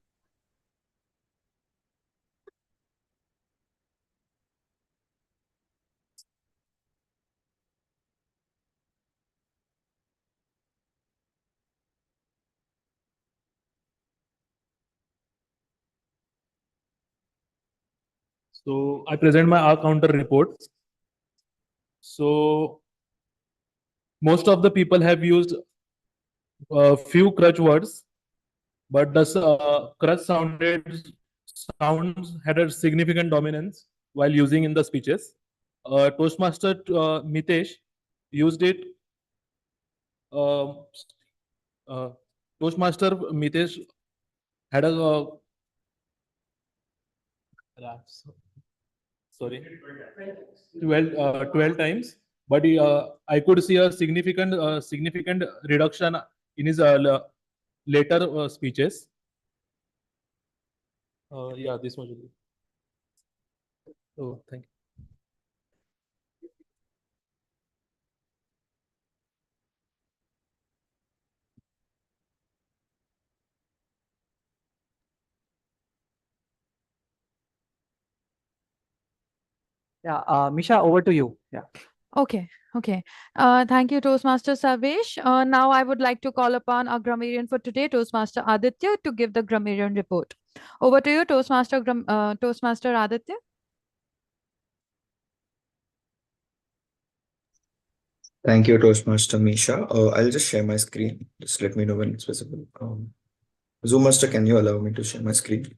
So I present my R counter report. So most of the people have used a few crutch words, but the crutch sounds had a significant dominance while using in the speeches. Toastmaster Mitesh used it. Uh, Toastmaster Mitesh had a sorry 12 times, but I could see a significant reduction in his later speeches. Yeah, this much. Oh, thank you. Yeah, Misha, over to you. Yeah. Okay, okay. Thank you, Toastmaster Sarvesh. Now I would like to call upon our grammarian for today, Toastmaster Aditya, to give the grammarian report. Over to you, Toastmaster Aditya. Thank you, Toastmaster Misha. I'll just share my screen. Just let me know when it's visible. Zoom Master, can you allow me to share my screen?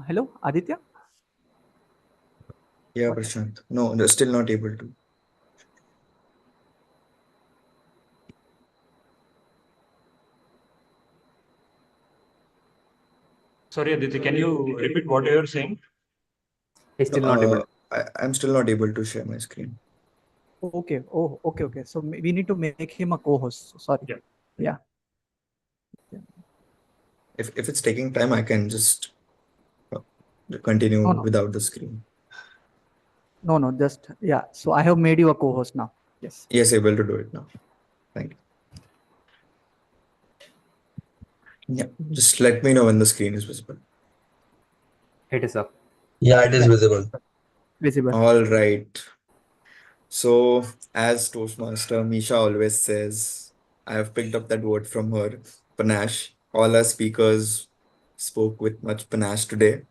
Hello, Aditya? Yeah, Prashant. No, they're still not able to. Sorry, Aditya, can you repeat what you're saying? He's still not able. I'm still not able to share my screen. Okay. Oh, okay, okay. So we need to make him a co-host. Sorry. Yeah. If it's taking time, I can just continue No, no. without the screen. No, just, yeah. So I have made you a co-host now. Yes. Yes, able to do it now. Thank you. Yeah, just let me know when the screen is visible. It is up. Yeah, it is visible. Visible. All right. So, as Toastmaster Misha always says, I have picked up that word from her, panache. All our speakers spoke with much panache today.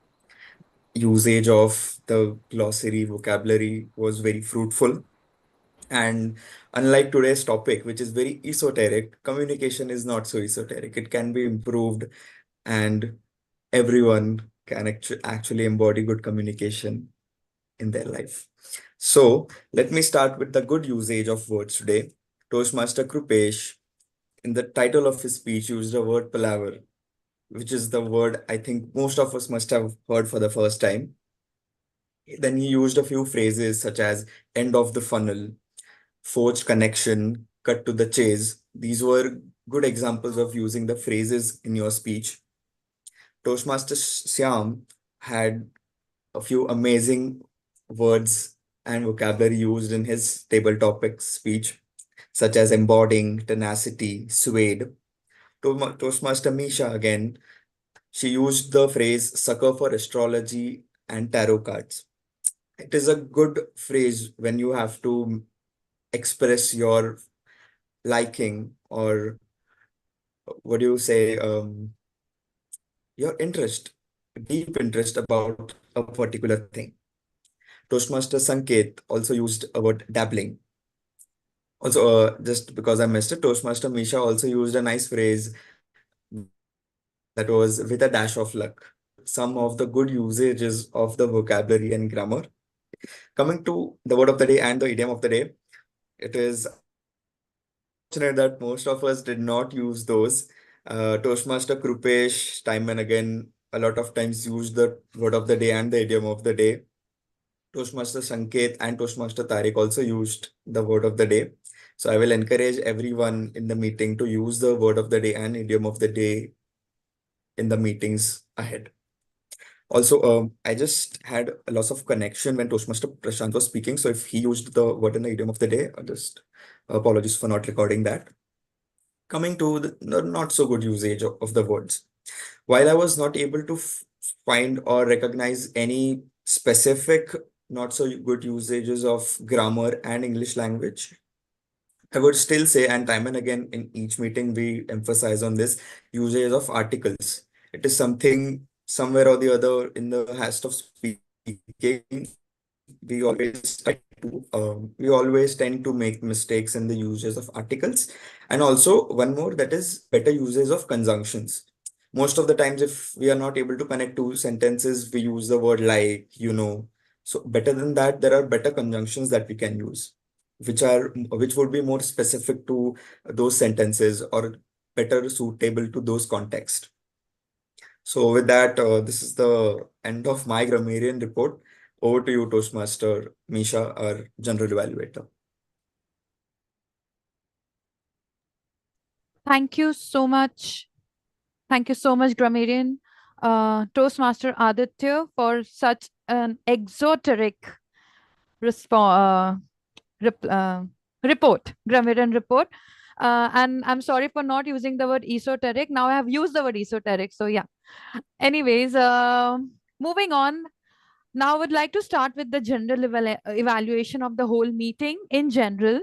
Usage of the glossary vocabulary was very fruitful. And unlike today's topic, which is very esoteric, communication is not so esoteric. It can be improved, and everyone can actually embody good communication in their life. So let me start with the good usage of words today. Toastmaster Krupesh, in the title of his speech, used the word palaver, which is the word I think most of us must have heard for the first time. Then he used a few phrases such as end of the funnel, forged connection, cut to the chase. These were good examples of using the phrases in your speech. Toastmaster Syam had a few amazing words and vocabulary used in his table topics speech, such as embodying, tenacity, suede. Toastmaster Misha, again, she used the phrase sucker for astrology and tarot cards. It is a good phrase when you have to express your liking, or what do you say, your interest, deep interest about a particular thing. Toastmaster Sanket also used a word dabbling. Also, just because I missed it, Toastmaster Misha also used a nice phrase that was with a dash of luck. Some of the good usages of the vocabulary and grammar. Coming to the word of the day and the idiom of the day, it is fortunate that most of us did not use those. Toastmaster Krupesh, time and again, a lot of times used the word of the day and the idiom of the day. Toastmaster Sanket and Toastmaster Tariq also used the word of the day. So I will encourage everyone in the meeting to use the word of the day and idiom of the day in the meetings ahead. Also, I just had a loss of connection when Toastmaster Prashant was speaking. So if he used the word and the idiom of the day, just apologies for not recording that. Coming to the not so good usage of the words. While I was not able to find or recognize any specific not so good usages of grammar and English language, I would still say, and time and again in each meeting, we emphasize on this usage of articles. It is something somewhere or the other in the haste of speaking, we always tend to make mistakes in the uses of articles. And also one more, that is better uses of conjunctions. Most of the times, if we are not able to connect two sentences, we use the word like, So better than that, there are better conjunctions that we can use, which would be more specific to those sentences or better suitable to those contexts. So with that, this is the end of my grammarian report. Over to you, Toastmaster Misha, our general evaluator. Thank you so much. Thank you so much, grammarian Toastmaster Aditya, for such an exoteric report, grammarian report. And I'm sorry for not using the word esoteric. Now I have used the word esoteric. So yeah. Anyways, moving on. Now I would like to start with the general evaluation of the whole meeting in general.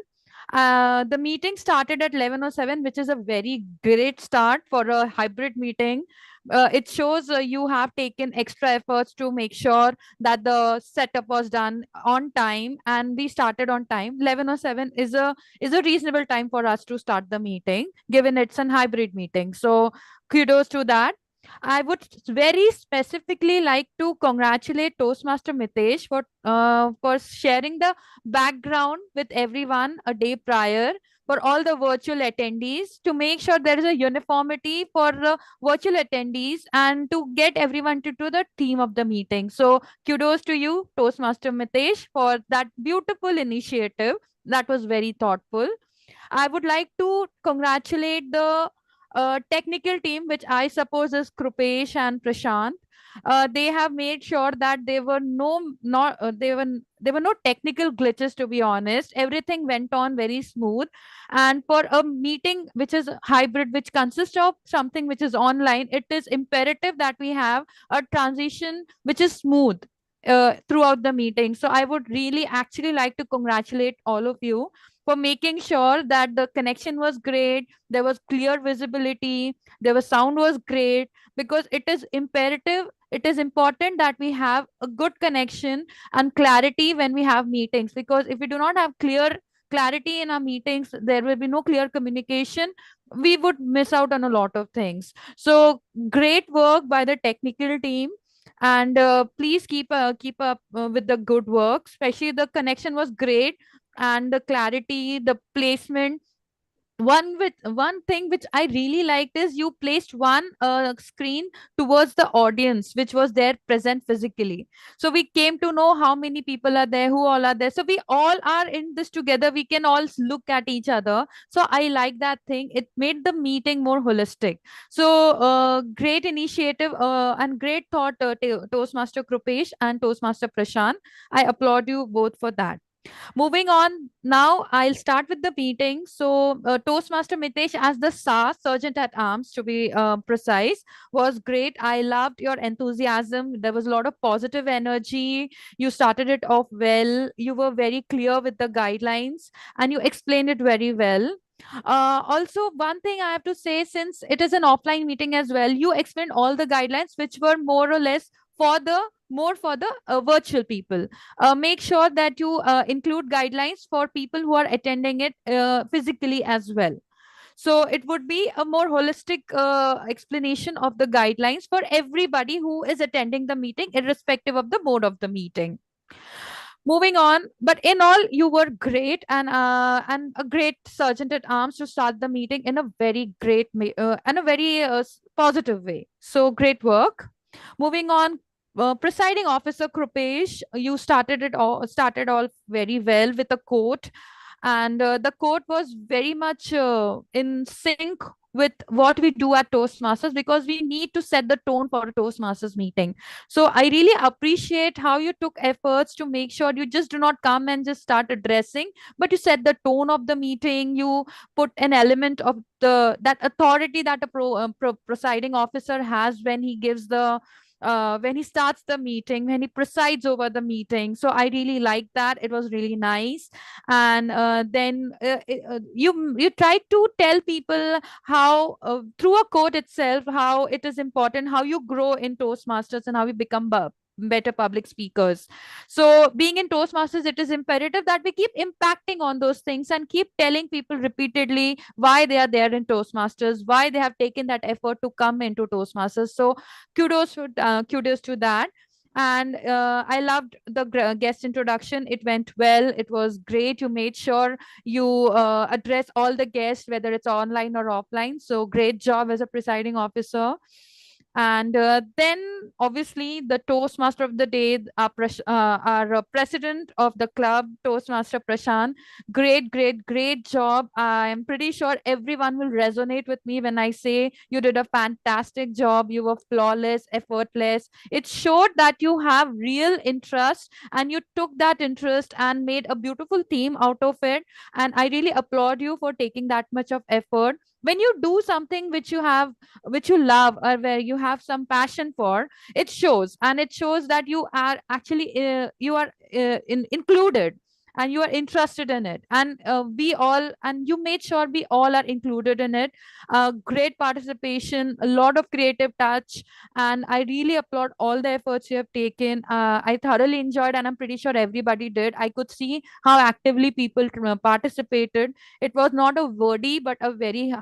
The meeting started at 11:07, which is a very great start for a hybrid meeting. It shows you have taken extra efforts to make sure that the setup was done on time, and we started on time. 11:07 is a reasonable time for us to start the meeting, given it's an hybrid meeting. So kudos to that. I would very specifically like to congratulate Toastmaster Mitesh for sharing the background with everyone a day prior for all the virtual attendees, to make sure there is a uniformity for virtual attendees and to get everyone to the theme of the meeting. So kudos to you, Toastmaster Mitesh, for that beautiful initiative. That was very thoughtful. I would like to congratulate the technical team, which I suppose is Krupesh and Prashant. They have made sure that there were no technical glitches. To be honest, everything went on very smooth. And for a meeting which is hybrid, which consists of something which is online, it is imperative that we have a transition which is smooth throughout the meeting. So I would really actually like to congratulate all of you for making sure that the connection was great, there was clear visibility, there was sound was great, because it is imperative, it is important that we have a good connection and clarity when we have meetings, because if we do not have clarity in our meetings, there will be no clear communication, we would miss out on a lot of things. So great work by the technical team, and please keep up with the good work, especially the connection was great, and the clarity, the placement. One thing which I really liked is you placed one screen towards the audience which was there present physically, so we came to know how many people are there, who all are there, so we all are in this together, we can all look at each other. So I like that thing, it made the meeting more holistic. So great initiative and great thought, Toastmaster Krupesh and Toastmaster Prashant. I applaud you both for that. Moving on, now I'll start with the meeting. So, Toastmaster Mitesh, as the Sergeant at Arms, to be precise, was great. I loved your enthusiasm. There was a lot of positive energy. You started it off well. You were very clear with the guidelines and you explained it very well. Also, one thing I have to say, since it is an offline meeting as well, you explained all the guidelines which were more or less for the more for the virtual people. Make sure that you include guidelines for people who are attending it physically as well. So it would be a more holistic explanation of the guidelines for everybody who is attending the meeting, irrespective of the mode of the meeting. Moving on, but in all, you were great, and a great sergeant at arms to start the meeting in a very great and a very positive way. So great work. Moving on, presiding officer Krupesh, you started all very well with a quote, and the quote was very much in sync with what we do at Toastmasters, because we need to set the tone for a Toastmasters meeting. So I really appreciate how you took efforts to make sure you just do not come and just start addressing, but you set the tone of the meeting. You put an element of that authority that a presiding officer has when he gives the when he starts the meeting, when he presides over the meeting. So I really like that. It was really nice. And then you tried to tell people how through a quote itself, how it is important, how you grow in Toastmasters and how you become better public speakers. So being in Toastmasters, it is imperative that we keep impacting on those things and keep telling people repeatedly why they are there in Toastmasters, why they have taken that effort to come into Toastmasters. So kudos to that. And I loved the guest introduction. It went well. It was great. You made sure you address all the guests, whether it's online or offline. So great job as a presiding officer. And then obviously the Toastmaster of the day, our president of the club, Toastmaster Prashant. Great job. I am pretty sure everyone will resonate with me when I say you did a fantastic job. You were flawless, effortless. It showed that you have real interest, and you took that interest and made a beautiful theme out of it. And I really applaud you for taking that much of effort. When you do something which you love, or where you have some passion for, it shows. And it shows that you are actually included, and you are interested in it. And you made sure we all are included in it. Great participation, a lot of creative touch, and I really applaud all the efforts you have taken. I thoroughly enjoyed, and I'm pretty sure everybody did. I could see how actively people participated. It was not a wordy, but a very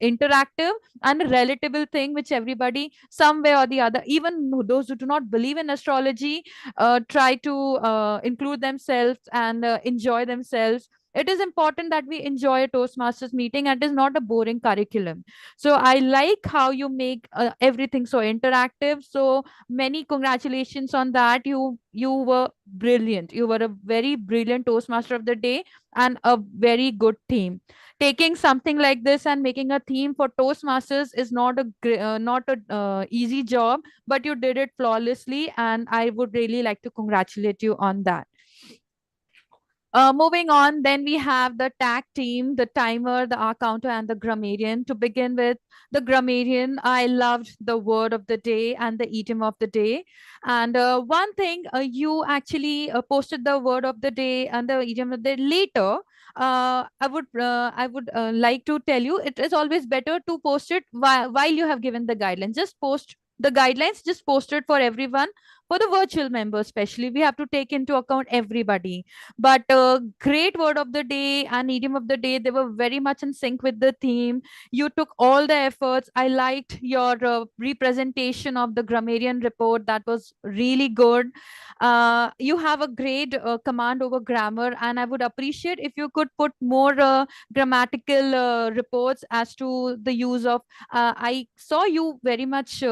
interactive and a relatable thing, which everybody, some way or the other, even those who do not believe in astrology, try to include themselves and enjoy themselves. It is important that we enjoy a Toastmasters meeting, and it is not a boring curriculum. So I like how you make everything so interactive. So many congratulations on that. You were brilliant. You were a very brilliant Toastmaster of the day, and a very good team. Taking something like this and making a theme for Toastmasters is not a easy job, but you did it flawlessly, and I would really like to congratulate you on that. Moving on, then we have the tag team, the timer, the R counter, and the grammarian. To begin with, the grammarian, I loved the word of the day and the idiom of the day. And one thing, you actually posted the word of the day and the idiom of the day later. I would like to tell you, it is always better to post it while you have given the guidelines. Just post the guidelines, just post it for everyone. For the virtual members especially, we have to take into account everybody. But great word of the day and idiom of the day, they were very much in sync with the theme. You took all the efforts. I liked your representation of the grammarian report. That was really good. You have a great command over grammar, and I would appreciate if you could put more grammatical reports as to the use of I saw you very much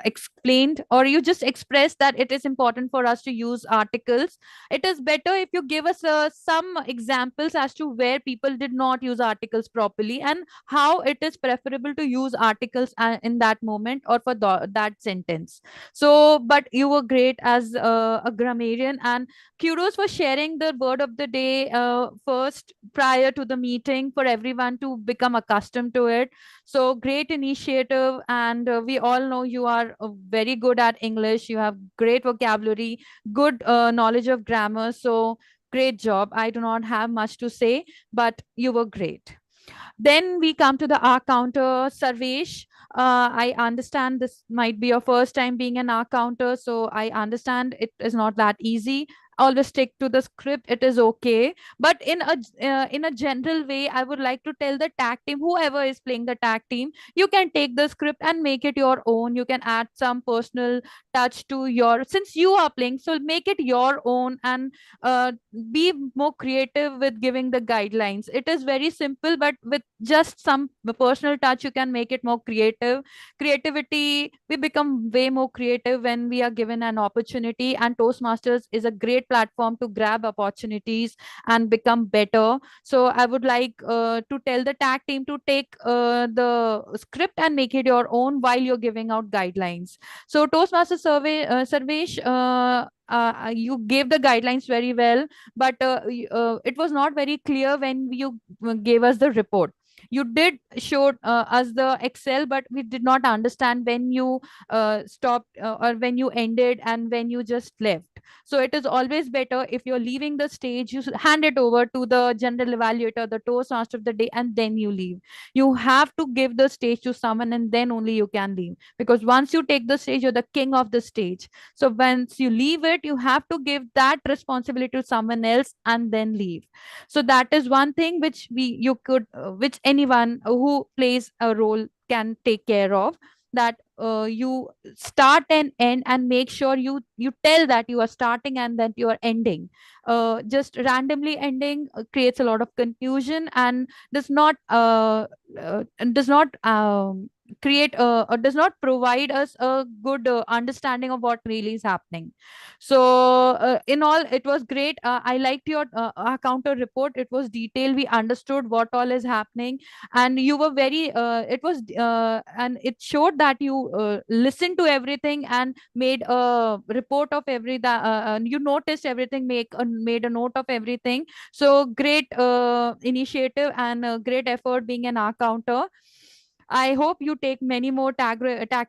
explained, or you just expressed that it is important for us to use articles. It is better if you give us some examples as to where people did not use articles properly, and how it is preferable to use articles in that moment or for that sentence. So, but you were great as a grammarian, and kudos for sharing the word of the day first prior to the meeting for everyone to become accustomed to it. So great initiative, and we all know you are very good at English. You have great vocabulary, good knowledge of grammar. So great job. I do not have much to say, but you were great. Then we come to the R counter, Sarvesh. I understand this might be your first time being an counter, so I understand it is not that easy. Always stick to the script, it is okay. But in a general way, I would like to tell the tag team, whoever is playing the tag team, you can take the script and make it your own. You can add some personal touch to your, since you are playing, so make it your own, and be more creative with giving the guidelines. It is very simple, but with just some personal touch, you can make it more creative. Creativity, we become way more creative when we are given an opportunity, and Toastmasters is a great platform to grab opportunities and become better. So I would like to tell the tag team to take the script and make it your own while you're giving out guidelines. So Toastmaster survey, Sarvesh, you gave the guidelines very well, but it was not very clear when you gave us the report. You did show us the Excel, but we did not understand when you stopped, or when you ended and when you just left. So it is always better, if you're leaving the stage, you hand it over to the general evaluator, the Toastmaster of the day, and then you leave. You have to give the stage to someone, and then only you can leave, because once you take the stage, you're the king of the stage. So once you leave it, you have to give that responsibility to someone else and then leave. So that is one thing which we you could which anyone who plays a role can take care of, that you start and end, and make sure you tell that you are starting and that you are ending. Just randomly ending creates a lot of confusion, and does not create or does not provide us a good understanding of what really is happening. So in all, it was great. I liked your counter report. It was detailed, we understood what all is happening, and you were very and it showed that you listened to everything and made a report of you noticed everything, made a note of everything. So great initiative and great effort being an counter. I hope you take many more tag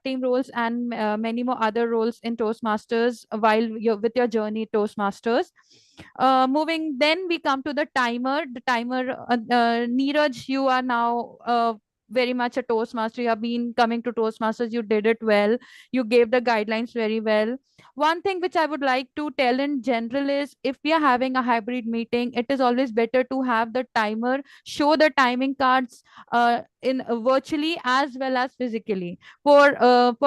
team roles and many more other roles in Toastmasters while you're with your journey Toastmasters. Moving, then we come to the timer. The timer, Neeraj, you are now very much a Toastmaster. You have been coming to Toastmasters. You did it well. You gave the guidelines very well. One thing which I would like to tell in general is, if we are having a hybrid meeting, it is always better to have the timer show the timing cards in virtually as well as physically. For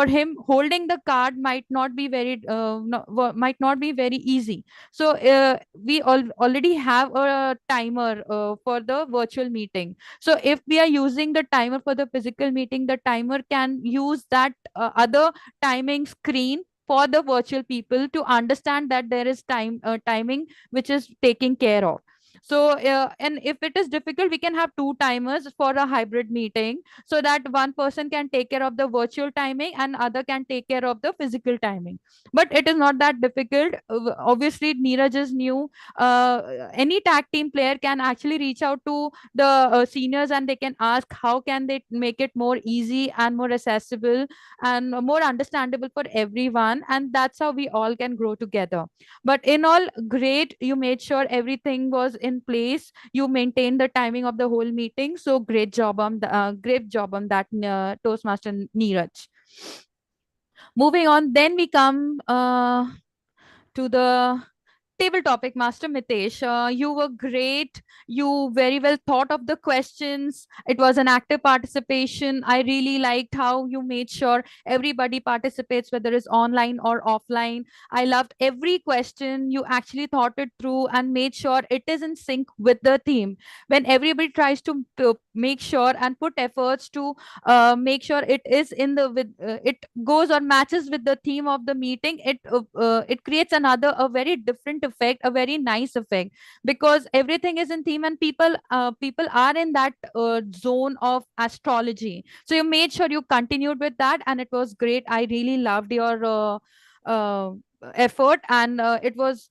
him, holding the card might not be very might not be very easy. So we already have a timer for the virtual meeting. So if we are using the timer for the physical meeting, the timer can use that other timing screen for the virtual people to understand that there is timing which is taking care of. So and if it is difficult, we can have two timers for a hybrid meeting, so that one person can take care of the virtual timing and other can take care of the physical timing. But it is not that difficult. Obviously, Neeraj is new. Any tag team player can actually reach out to the seniors, and they can ask how can they make it more easy and more accessible and more understandable for everyone, and that's how we all can grow together. But in all, great, you made sure everything was in place. You maintained the timing of the whole meeting, so great job on great job on that, Toastmaster Neeraj. Moving on, then we come to the table topic master, Mitesh. You were great. You very well thought of the questions. It was an active participation. I really liked how you made sure everybody participates, whether it's online or offline. I loved every question. You actually thought it through and made sure it is in sync with the theme. When everybody tries to make sure and put efforts to make sure it is in the with it goes or matches with the theme of the meeting, it creates a very different effect, a very nice effect, because everything is in theme, and people are in that zone of astrology. So you made sure you continued with that, and it was great. I really loved your uh, effort, and it was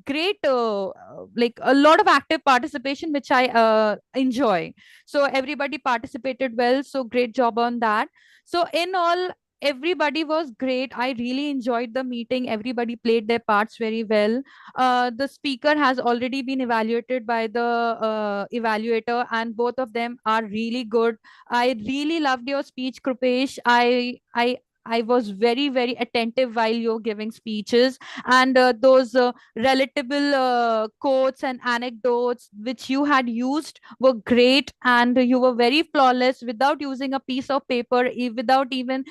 great, like a lot of active participation, which I enjoy. So everybody participated well, so great job on that. So in all, everybody was great. I really enjoyed the meeting. Everybody played their parts very well. The speaker has already been evaluated by the evaluator, and both of them are really good. I really loved your speech, Krupesh. I was very, very attentive while you're giving speeches, and those relatable quotes and anecdotes which you had used were great, and you were very flawless without using a piece of paper, without even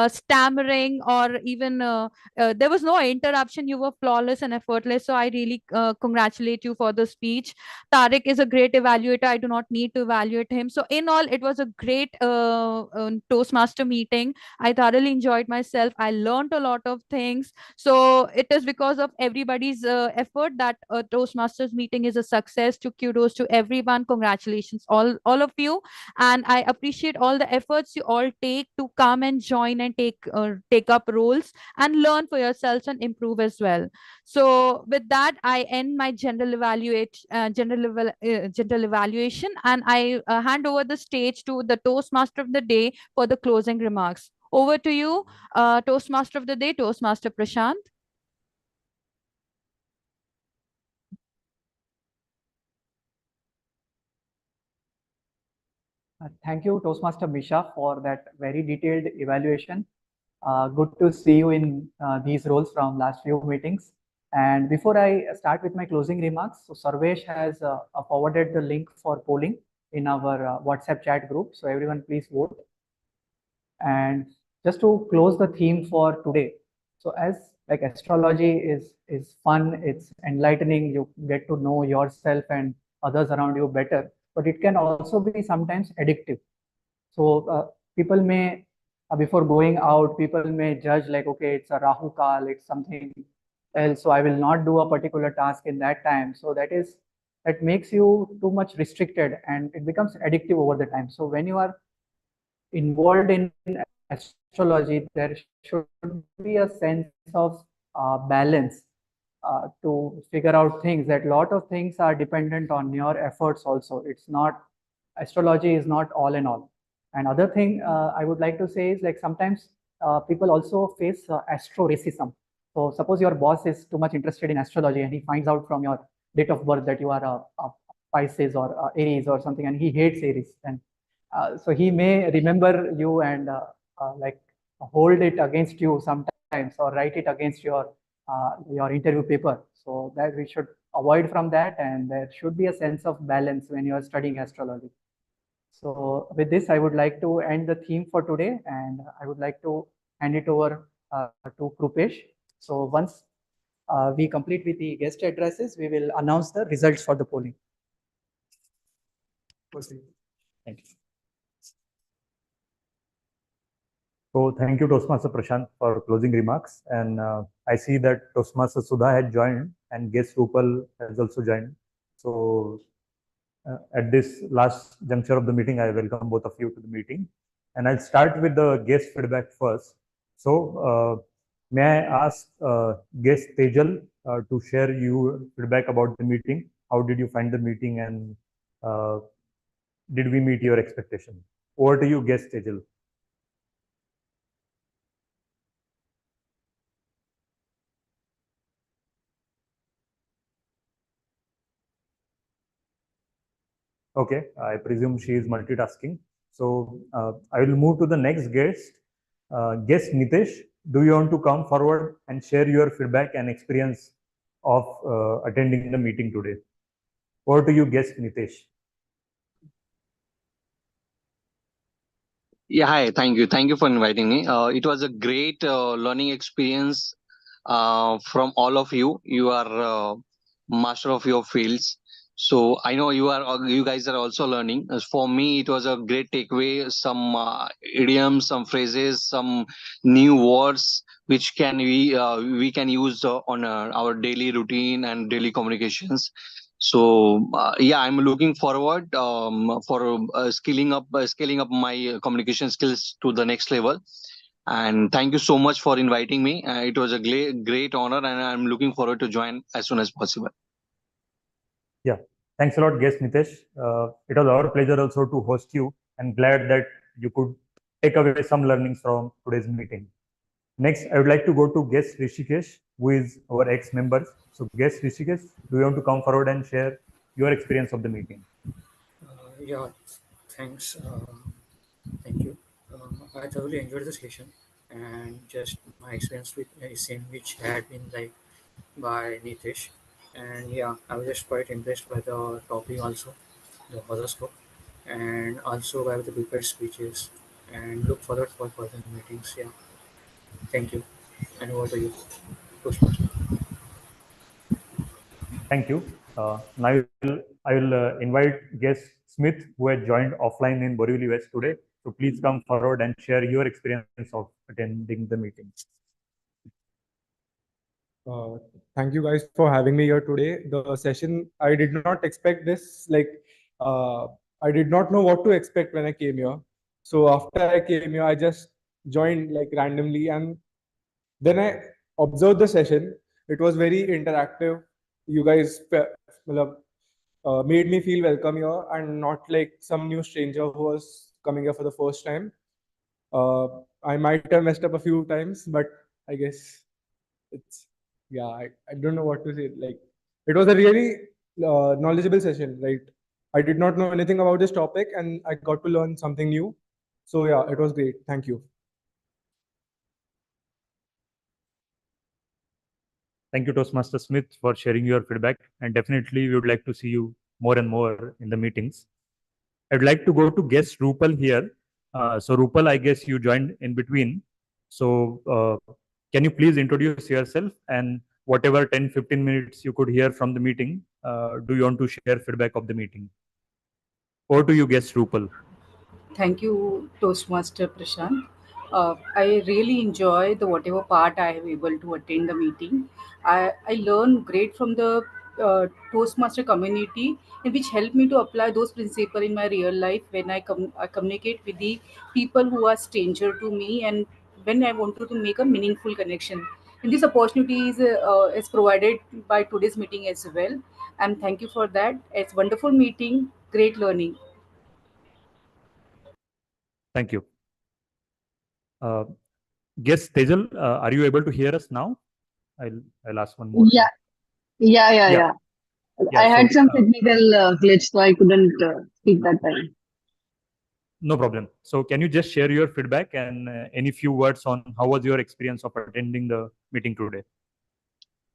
stammering, or even there was no interruption. You were flawless and effortless. So I really congratulate you for the speech. Tariq is a great evaluator. I do not need to evaluate him. So in all, it was a great Toastmaster meeting. I thoroughly enjoyed myself. I learned a lot of things. So it is because of everybody's effort that Toastmasters meeting is a success. To kudos to everyone. Congratulations, all of you. And I appreciate all the efforts you all take to come and join and take up roles and learn for yourselves and improve as well. So with that, I end my general evaluation, and I hand over the stage to the Toastmaster of the day for the closing remarks. Over to you, Toastmaster of the day, Toastmaster Prashant. Thank you, Toastmaster Misha, for that very detailed evaluation. Good to see you in these roles from last few meetings. And before I start with my closing remarks, so Sarvesh has forwarded the link for polling in our WhatsApp chat group. So everyone please vote. And just to close the theme for today. So as like astrology is fun, it's enlightening, you get to know yourself and others around you better, but it can also be sometimes addictive. So people may, before going out, people may judge like, okay, it's a Rahu Kal, it's something else, so I will not do a particular task in that time. So that makes you too much restricted, and it becomes addictive over the time. So when you are involved in astrology, there should be a sense of balance to figure out things. That lot of things are dependent on your efforts also. It's not, astrology is not all in all. And other thing I would like to say is like sometimes people also face astro racism. So suppose your boss is too much interested in astrology and he finds out from your date of birth that you are a Pisces or Aries or something, and he hates Aries. And so he may remember you and like hold it against you sometimes, or write it against your interview paper. So that we should avoid from that, and there should be a sense of balance when you are studying astrology. So with this, I would like to end the theme for today, and I would like to hand it over to Krupesh. So once we complete with the guest addresses, we will announce the results for the polling. Thank you. So thank you, Toastmaster Prashant, for closing remarks. And I see that Toastmaster Sudha had joined and guest Rupal has also joined. So at this last juncture of the meeting, I welcome both of you to the meeting. And I'll start with the guest feedback first. So may I ask guest Tejal to share your feedback about the meeting? How did you find the meeting, and did we meet your expectation? Over to you, guest Tejal. Okay, I presume she is multitasking. So I will move to the next guest. Guest Nitesh, do you want to come forward and share your feedback and experience of attending the meeting today? Over to you, guest Nitesh. Yeah, hi. Thank you. Thank you for inviting me. It was a great learning experience from all of you. You are master of your fields. So I know you guys are also learning. As for me, it was a great takeaway. Some idioms, some phrases, some new words which we can use on our daily routine and daily communications. So yeah, I'm looking forward for scaling up my communication skills to the next level. And thank you so much for inviting me. It was a great honor, and I'm looking forward to join as soon as possible. Yeah, thanks a lot, guest Nitesh. It was our pleasure also to host you, and glad that you could take away some learnings from today's meeting. Next, I would like to go to guest Rishikesh, who is our ex-member. So guest Rishikesh, do you want to come forward and share your experience of the meeting? Yeah, thanks. Thank you. I thoroughly enjoyed the session, and just my experience with SIM, which had been like by Nitish, and yeah, I was just quite impressed by the topic also, the horoscope, and also by the prepared speeches, and look forward for further meetings. Yeah, thank you, and over to you, Toastmaster. Thank you. Now I will invite guest Smith, who has joined offline in Borivali West today. So please come forward and share your experience of attending the meeting. Thank you guys for having me here today. The session, I did not expect this. I did not know what to expect when I came here. So after I came here, I just joined like randomly, and then I observed the session. It was very interactive. You guys made me feel welcome here and not like some new stranger who was coming here for the first time. I might have messed up a few times, but I guess it's yeah. I don't know what to say. Like it was a really knowledgeable session. Right, I did not know anything about this topic, and I got to learn something new. So yeah, it was great. Thank you. Thank you, Toastmaster Smith, for sharing your feedback. And definitely, we would like to see you more and more in the meetings. I'd like to go to guest Rupal here. So Rupal, I guess you joined in between. So can you please introduce yourself and whatever 10-15 minutes you could hear from the meeting, do you want to share feedback of the meeting? Over to you, guest Rupal. Thank you, Toastmaster Prashant. I really enjoy the whatever part I have able to attend the meeting. I learn great from the Toastmaster community, in which help me to apply those principles in my real life when I communicate with the people who are stranger to me, and when I wanted to make a meaningful connection. And this opportunity is provided by today's meeting as well. And thank you for that. It's wonderful meeting, great learning. Thank you. Guest Tejal, are you able to hear us now? I'll ask one more. Yeah, yeah. I had some technical glitch, so I couldn't speak that time. No problem. So can you just share your feedback and any few words on how was your experience of attending the meeting today?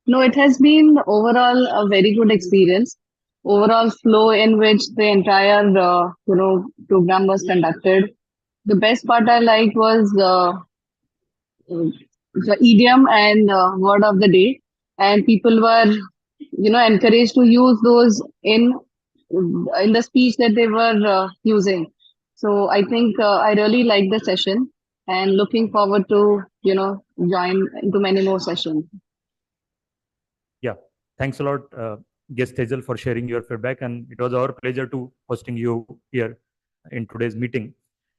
No, it has been overall a very good experience. Overall flow in which the entire program was conducted. The best part I liked was the idiom and word of the day, and people were encouraged to use those in the speech that they were using. So I think I really liked the session and looking forward to join into many more sessions. Yeah, thanks a lot, guest Tejal, for sharing your feedback, and it was our pleasure to hosting you here in today's meeting.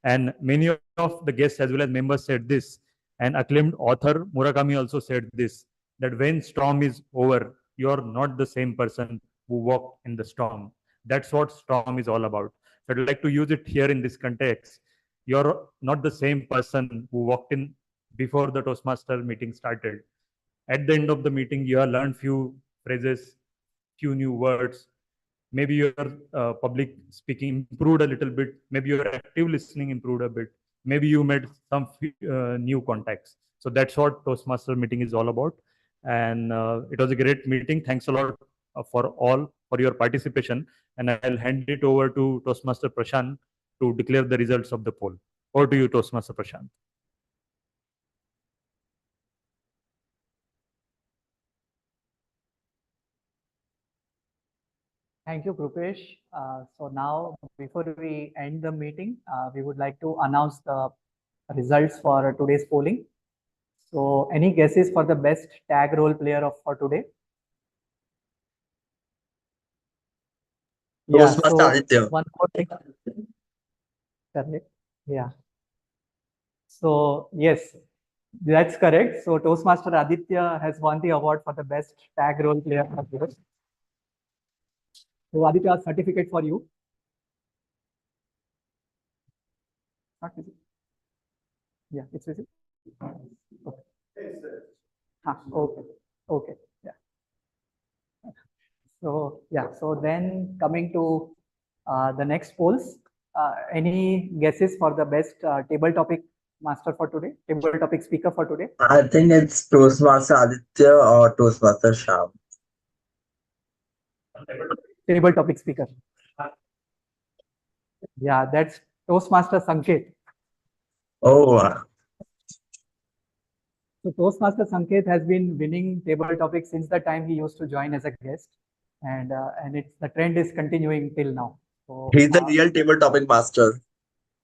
And many of the guests as well as members said this, and acclaimed author Murakami also said this, that when storm is over, you're not the same person who walked in the storm. That's what storm is all about. So I'd like to use it here in this context. You're not the same person who walked in before the Toastmaster meeting started. At the end of the meeting, you have learned few phrases, few new words. Maybe your public speaking improved a little bit. Maybe your active listening improved a bit. Maybe you made some new contacts. So that's what Toastmaster meeting is all about. And it was a great meeting. Thanks a lot for all for your participation. And I'll hand it over to Toastmaster Prashant to declare the results of the poll. Over to you, Toastmaster Prashant. Thank you, Krupesh. So now, before we end the meeting, we would like to announce the results for today's polling. So, any guesses for the best tag role player for today? Yeah, so one more thing. Correct. Yeah. So yes, that's correct. So Toastmaster Aditya has won the award for the best tag role player of the year. So Aditya, a certificate for you. Yeah, it's visible. Okay. Okay. Okay. Yeah. So yeah. So then coming to the next polls. Any guesses for the best table topic master for today? Table topic speaker for today? I think it's Toastmaster Aditya or Toastmaster Sham. Table topic speaker. Yeah, that's Toastmaster Sanket. Oh, So Toastmaster Sanket has been winning table topics since the time he used to join as a guest, and it's the trend is continuing till now. So he's the real table topic master.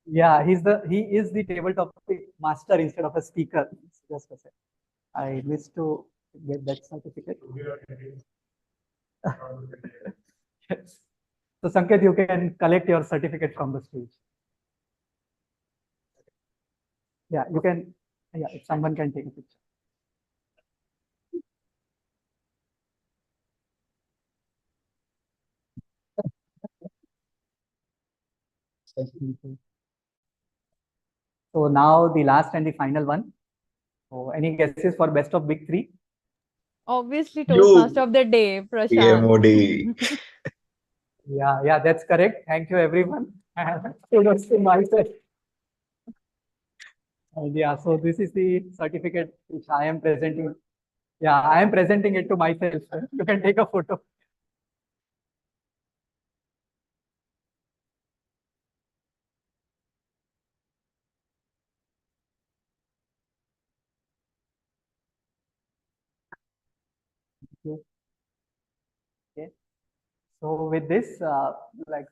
yeah, he is the table topic master instead of a speaker. Just a sec. I missed to get that certificate. Yes. So Sanket, you can collect your certificate from the stage. Yeah, you can. Yeah, if someone can take a picture. So now the last and the final one. So any guesses for best of big three? Obviously, Toastmaster of the day, Prashant. TMoD. Yeah, that's correct. Thank you, everyone. Kudos to myself. And yeah, so this is the certificate which I am presenting. Yeah, I am presenting it to myself. You can take a photo. Okay. So with this,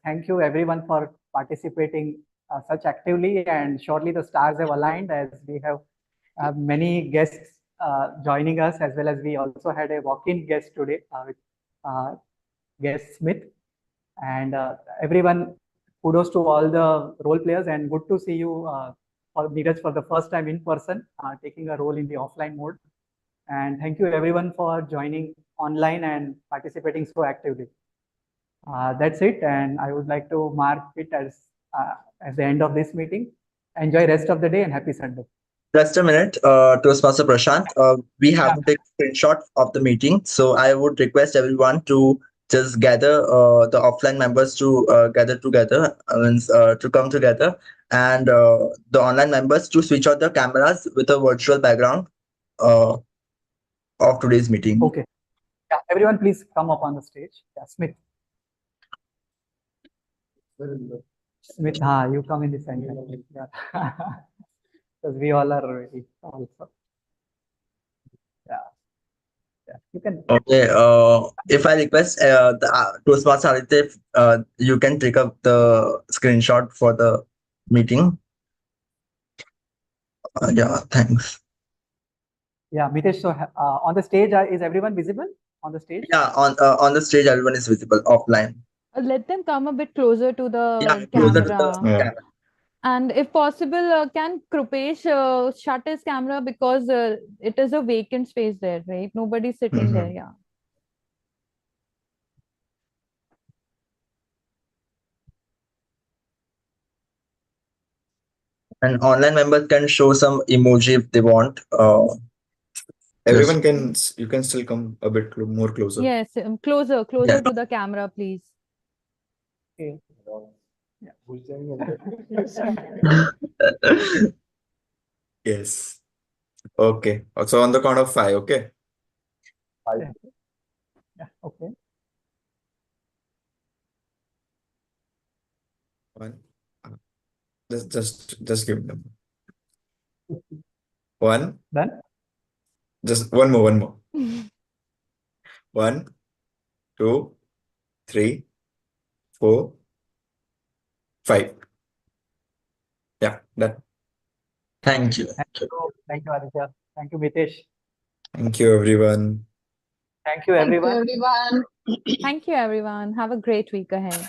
thank you everyone for participating such actively, and surely the stars have aligned as we have many guests joining us, as well as we also had a walk-in guest today with guest Smith. And everyone, kudos to all the role players, and good to see you, Neeraj, for the first time in person, taking a role in the offline mode. And thank you everyone for joining online and participating so actively. That's it, and I would like to mark it as the end of this meeting. Enjoy rest of the day and happy Sunday. Just a minute, Toastmaster Prashant. We have to take a screenshot of the meeting. So I would request everyone to just gather the offline members to gather together, to come together, and the online members to switch out their cameras with a virtual background of today's meeting. Okay. Yeah, everyone please come up on the stage. Yeah, Smith. Smith, you come in the center. Yeah. Because we all are ready also. Yeah. Yeah, you can. Okay. If I request the Toastmaster Aditya, you can take up the screenshot for the meeting. Yeah, thanks. Yeah, Mitesh. So on the stage, is everyone visible on the stage? Yeah, on the stage, everyone is visible offline. Let them come a bit closer to the Closer camera. to the camera. And if possible, can Krupesh shut his camera because it is a vacant space there, right? Nobody's sitting there, yeah. And online members can show some emoji if they want. Everyone can, you can still come a bit more closer. Yes, closer to the camera, please. Okay. Yes. Okay. So on the count of 5, okay? 5. Yeah, okay. 1. Just give them. 1. Done. Just one more. 1, 2, 3, 4, 5. Yeah, done. Thank you. Thank you, Aditya. Thank you, Mitesh. Thank you, everyone. Thank you, everyone. Thank you, everyone. Have a great week ahead.